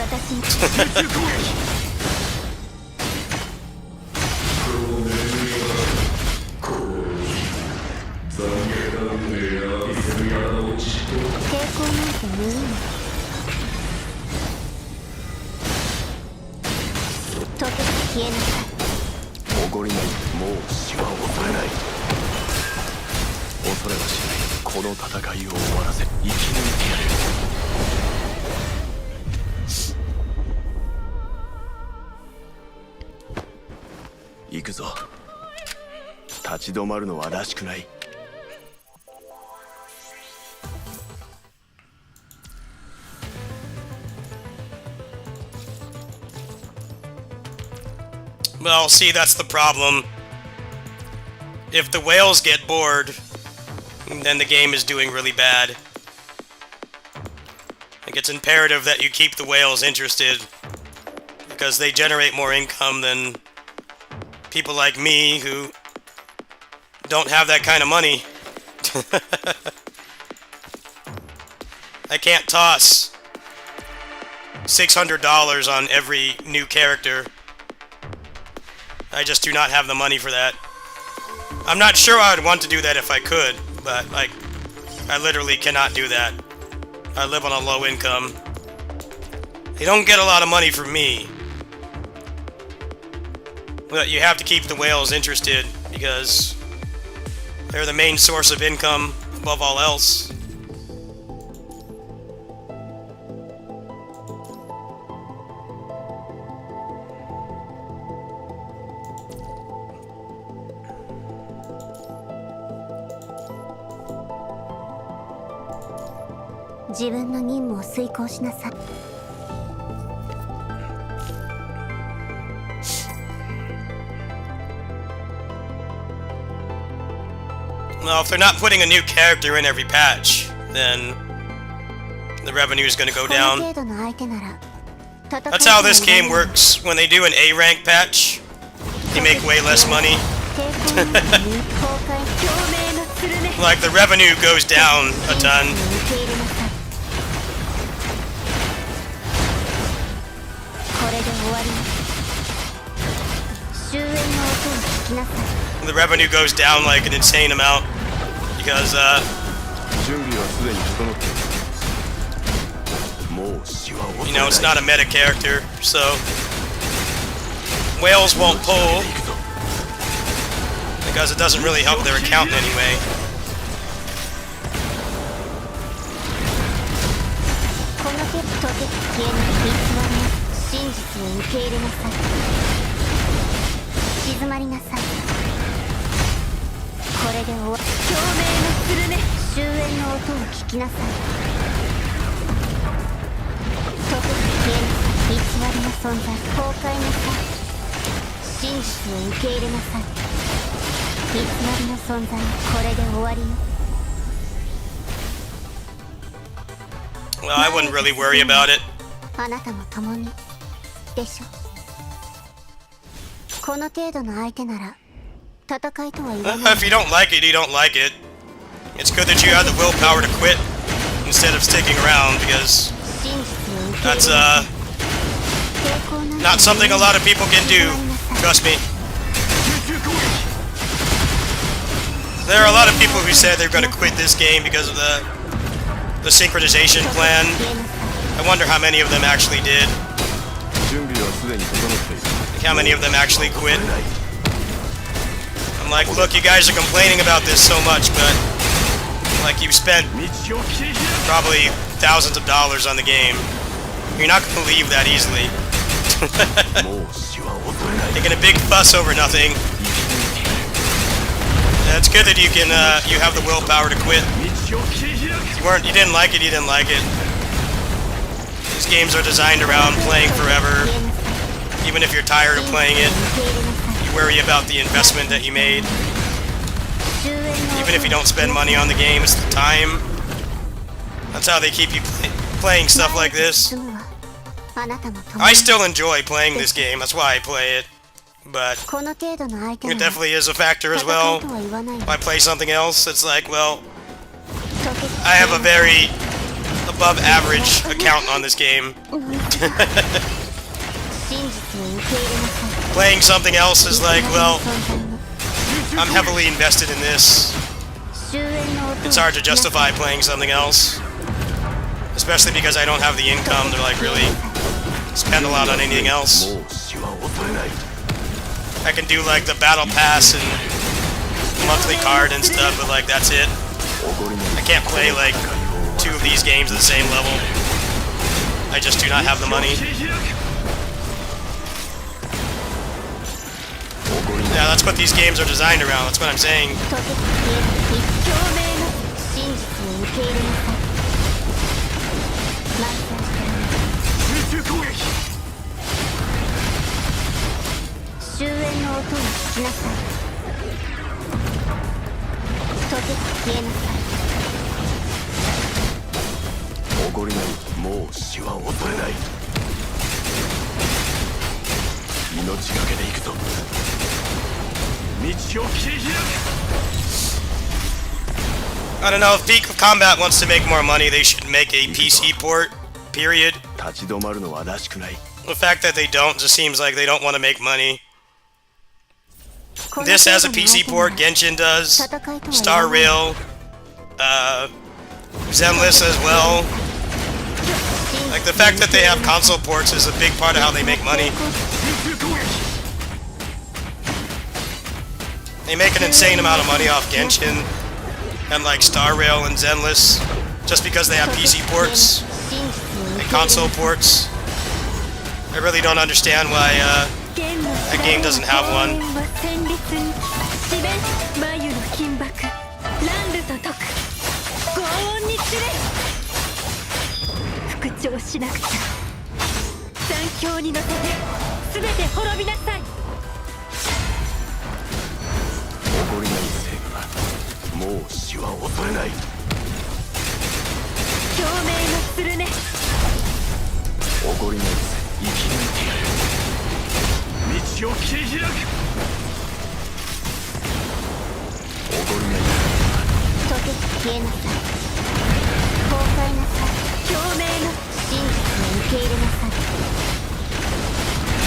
Well, see, that's the problem. If the whales get bored, then the game is doing really bad. Like, it's imperative that you keep the whales interested. because they generate more income than people like me who don't have that kind of money. I can't toss $600 on every new character. I just do not have the money for that. I'm not sure I would want to do that if I could, but like, I literally cannot do that. I live on a low income. They don't get a lot of money from me. But you have to keep the whales interested because they're the main source of income above all else. Well, if they're not putting a new character in every patch, then the revenue is going to go down. That's how this game works. When they do an A rank patch, they make way less money. Like, the revenue goes down a ton. The revenue goes down like an insane amount because you know, it's not a meta character, so whales won't pull because it doesn't really help their account in any way. Well, I wouldn't really worry about it. If you don't like it, you don't like it. It's good that you have the willpower to quit instead of sticking around, because that's not something a lot of people can do. Trust me. There are a lot of people who said they're going to quit this game because of the synchronization plan. I wonder how many of them actually did. Like, how many of them actually quit. I'm like, look, you guys are complaining about this so much, but like, you've spent probably thousands of dollars on the game. You're not going to leave that easily. Making a big fuss over nothing. Yeah, it's good that you can, you have the willpower to quit. You didn't like it, you didn't like it. These games are designed around playing forever. Even if you're tired of playing it, you worry about the investment that you made. Even if you don't spend money on the game, it's the time. That's how they keep you playing stuff like this. I still enjoy playing this game, that's why I play it. But it definitely is a factor as well. If I play something else, it's like, well, I have a very above average account on this game. Playing something else is like, well, I'm heavily invested in this. It's hard to justify playing something else. Especially because I don't have the income to like really spend a lot on anything else. I can do like the battle pass and monthly card and stuff, but like that's it. I can't play like 2 of these games at the same level. I just do not have the money. Yeah, that's what these games are designed around, that's what I'm saying. 命がけで行くぞ。道を切り開く。 I don't know, if Peak of Combat wants to make more money, they should make a PC port, period. 立ち止まるのはらしくない。 The fact that they don't just seems like they don't want to make money. This has a PC port, Genshin does, Star Rail, Zenless as well. Like, the fact that they have console ports is a big part of how they make money. They make an insane amount of money off Genshin and like Star Rail and Zenless just because they have PC ports and console ports. I really don't understand why that game doesn't have one. 復調しなくちゃ。残響に乗せて全て滅びなさい。誇りない成果がもう死は恐れない。共鳴のするね。誇りないぜ生き抜いてやる。道を切り開く。誇りない溶けて消えなさい。崩壊なさい。共鳴の真実を受け入れなさい。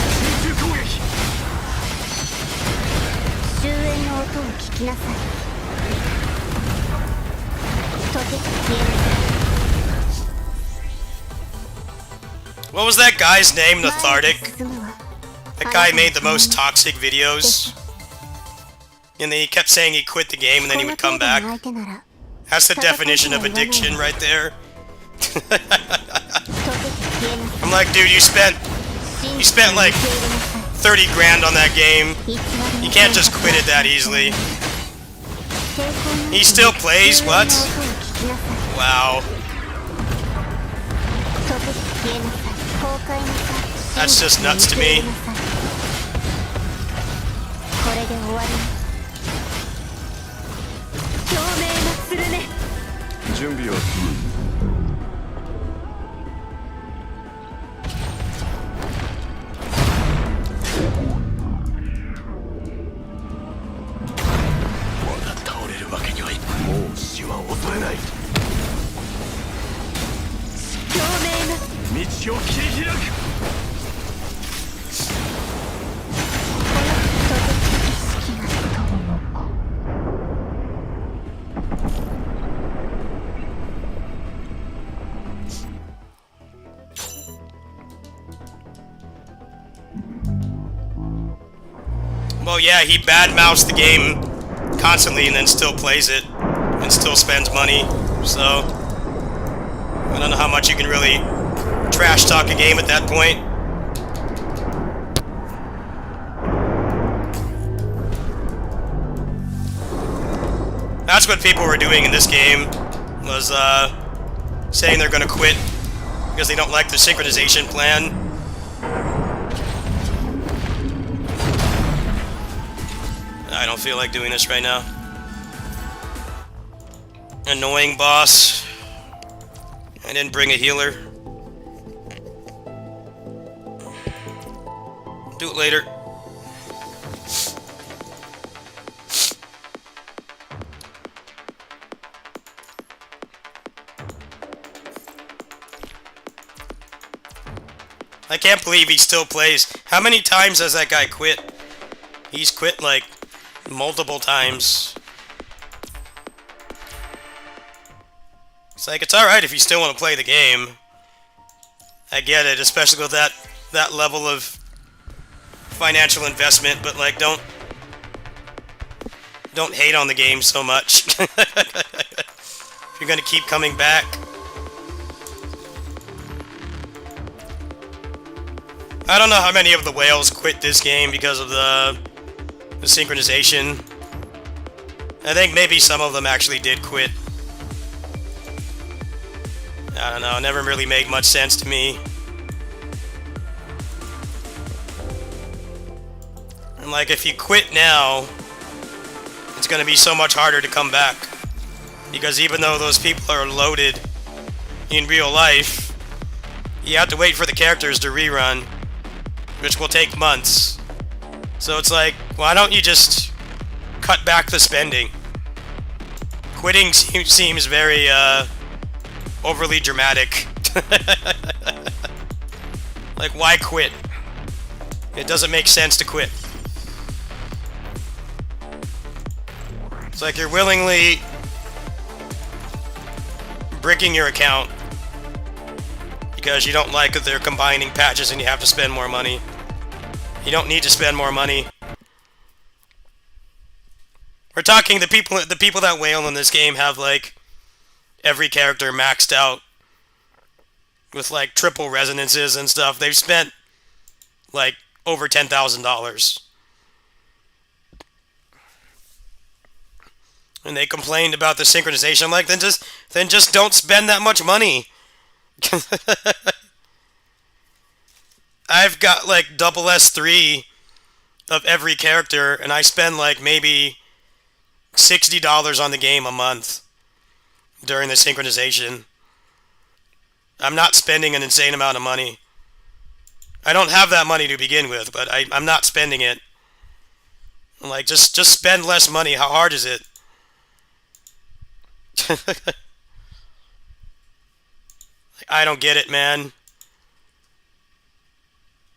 集中攻撃。終焉の音を聞きなさい。溶けて消えなさい。 What was that guy's name, Lethargic? That guy made the most toxic videos. And then he kept saying he quit the game and then he would come back. That's the definition of addiction right there. I'm like, dude, you spent like 30 grand on that game. You can't just quit it that easily. He still plays? What? Wow. That's just nuts to me. これで終わり。共鳴のするね。準備はまだ倒れるわけにはいかない。もう死は恐れない。共鳴の道を切り開く。 Well, yeah, he badmouths the game constantly and then still plays it and still spends money. So, I don't know how much you can really trash talk a game at that point. That's what people were doing in this game, was saying they're gonna quit because they don't like the synchronization plan. I don't feel like doing this right now. Annoying boss. I didn't bring a healer. Do it later. I can't believe he still plays. How many times has that guy quit? He's quit like multiple times. It's like, it's alright if you still want to play the game. I get it, especially with that level of financial investment, but like, don't hate on the game so much. If you're gonna keep coming back. I don't know how many of the whales quit this game because of the synchronization. I think maybe some of them actually did quit. I don't know, it never really made much sense to me. And like, if you quit now, it's gonna be so much harder to come back. Because even though those people are loaded in real life, you have to wait for the characters to rerun, which will take months. So it's like, why don't you just cut back the spending? Quitting seems very overly dramatic. Like, why quit? It doesn't make sense to quit. It's like you're willingly bricking your account because you don't like that they're combining patches and you have to spend more money. You don't need to spend more money. We're talking the people that wail in this game have like every character maxed out with like triple resonances and stuff. They've spent like over $10,000. And they complained about the synchronization. I'm like, then just don't spend that much money. I've got like double S3 of every character, and I spend like maybe $60 on the game a month during the synchronization. I'm not spending an insane amount of money. I don't have that money to begin with, but I'm not spending it. I'm like, just spend less money. How hard is it? I don't get it, man.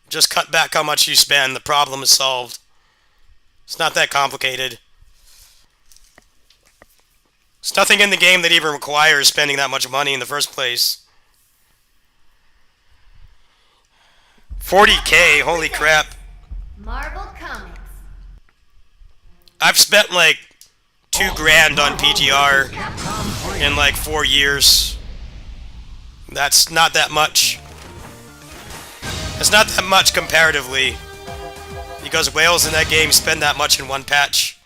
Just cut back how much you spend. The problem is solved. It's not that complicated. There's nothing in the game that even requires spending that much money in the first place. 40K, holy crap. Marvel Comics. I've spent like $2,000 on PGR in like 4 years. That's not that much. It's not that much comparatively, because whales in that game spend that much in one patch.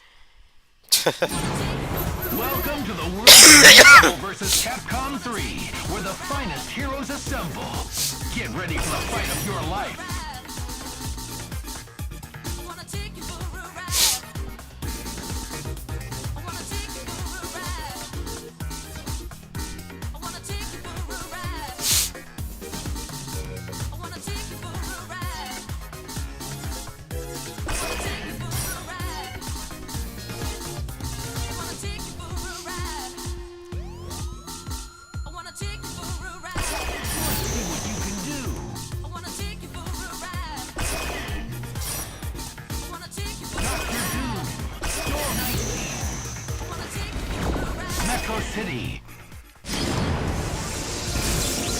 Welcome to the world of Marvel vs. Capcom 3, where the finest heroes assemble. Get ready for the fight of your life. City.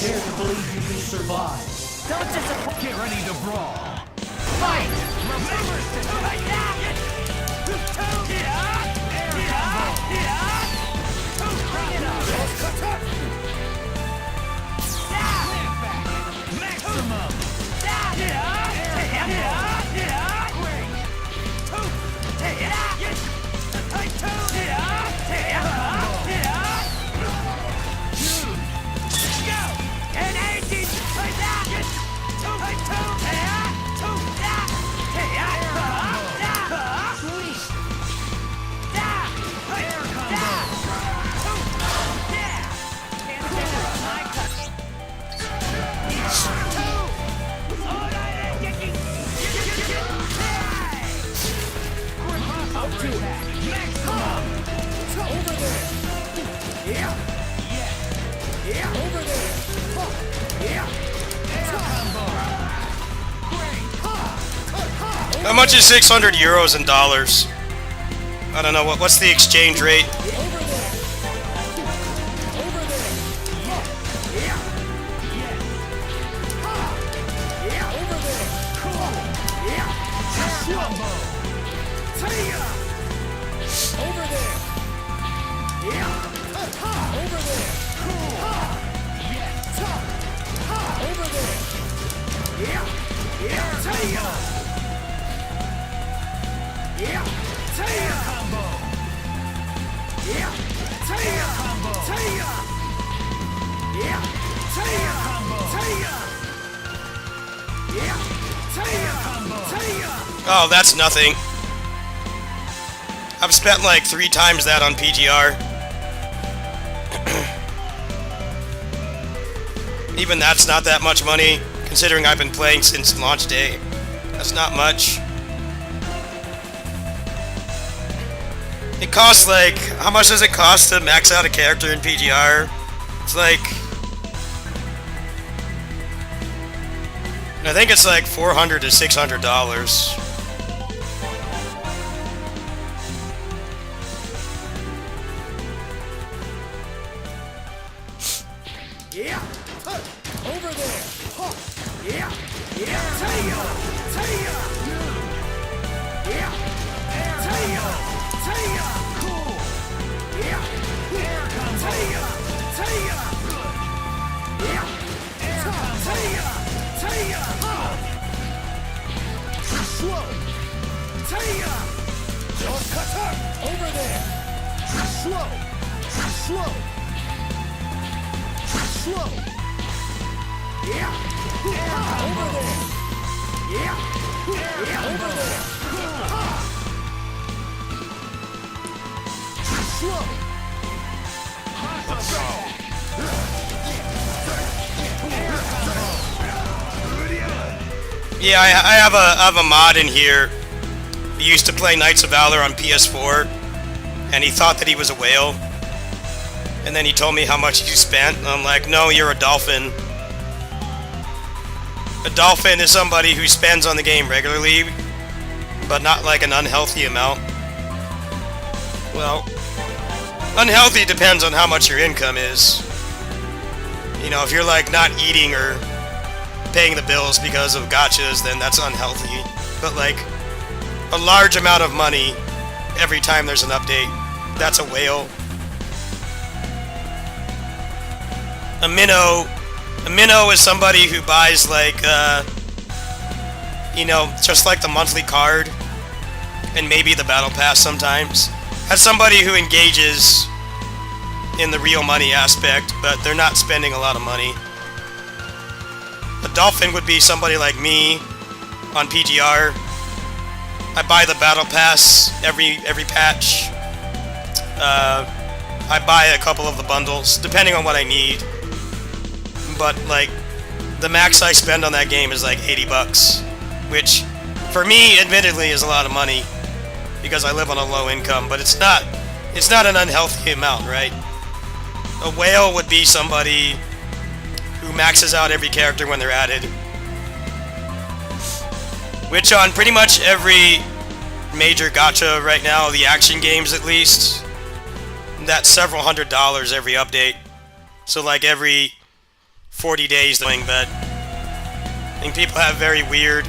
Dare to believe you can survive. Don't disappoint. Get ready to brawl. Fight! Remember to like that! Maximum! How much is 600 euros in dollars? I don't know, what's the exchange rate? Oh, that's nothing. I've spent like 3 times that on PGR. Even that's not that much money, considering I've been playing since launch day. That's not much. It costs like, how much does it cost to max out a character in PGR? It's like, I think it's like $400 to $600. Yeah! Over there! Yeah! Yeah! Taya! Taya! Yeah! Taya! Taya! Cool! Yeah! Here comes Taya! Taya! Yeah! Taya! Taya! Slow! Taya! Don't cut her! Over there! Slow! Slow! Slow! Yeah! Over there! Yeah! Yeah! Over there! Slow! Let's go! Yeah, I have a mod in here. He used to play Knights of Valor on PS4, and he thought that he was a whale. And then he told me how much he spent, and I'm like, no, you're a dolphin. A dolphin is somebody who spends on the game regularly, but not like an unhealthy amount. Well, unhealthy depends on how much your income is. You know, if you're like not eating or paying the bills because of gachas, then that's unhealthy. But like a large amount of money every time there's an update, that's a whale. A minnow is somebody who buys like you know, just like the monthly card and maybe the battle pass sometimes. That's somebody who engages in the real money aspect, but they're not spending a lot of money. A dolphin would be somebody like me on PGR. I buy the battle pass every patch. I buy a couple of the bundles, depending on what I need. But like, the max I spend on that game is like $80, which for me, admittedly, is a lot of money because I live on a low income. But it's not an unhealthy amount, right? A whale would be somebody who maxes out every character when they're added, which on pretty much every major gacha right now, the action games at least, that's several $100s every update. So like every 40 days thing, but I think people have very weird,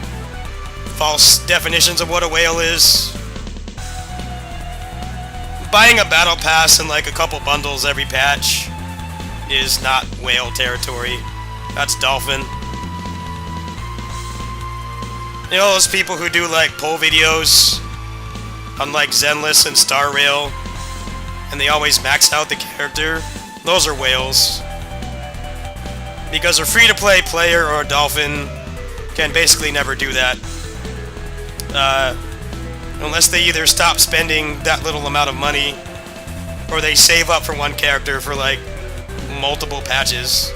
false definitions of what a whale is. Buying a battle pass and like a couple bundles every patch is not whale territory. That's dolphin. You know those people who do like poll videos on like Zenless and Star Rail, and they always max out the character? Those are whales. Because a free-to-play player or a dolphin can basically never do that. Unless they either stop spending that little amount of money, or they save up for one character for like multiple patches.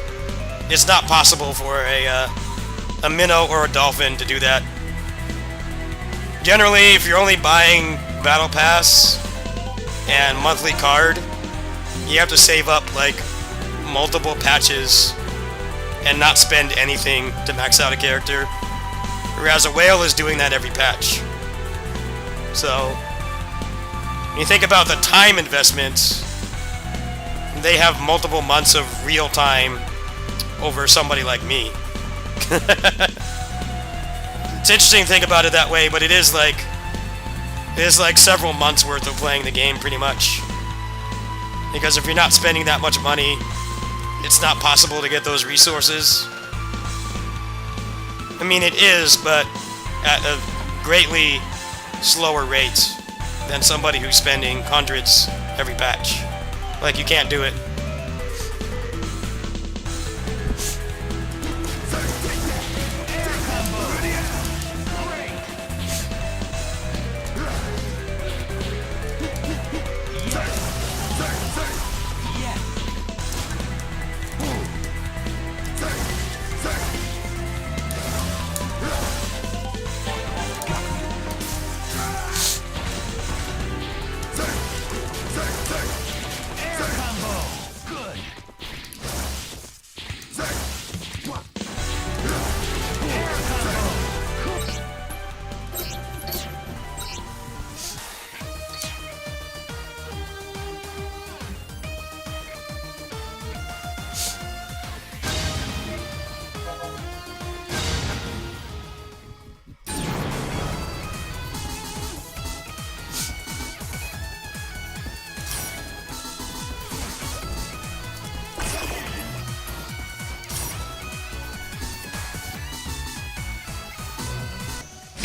It's not possible for a minnow or a dolphin to do that. Generally, if you're only buying Battle Pass and monthly card, you have to save up like multiple patches and not spend anything to max out a character. Whereas a whale is doing that every patch. So, when you think about the time investments, they have multiple months of real time over somebody like me. It's interesting to think about it that way, but it is like several months worth of playing the game pretty much. Because if you're not spending that much money, it's not possible to get those resources. I mean, it is, but at a greatly slower rate than somebody who's spending hundreds every patch. Like, you can't do it.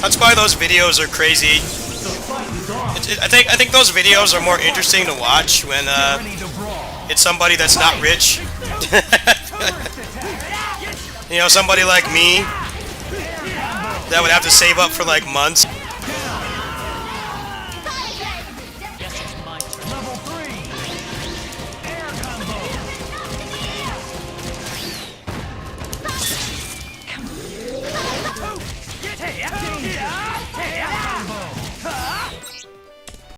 That's why those videos are crazy. I think those videos are more interesting to watch when it's somebody that's not rich. You know, somebody like me that would have to save up for like months.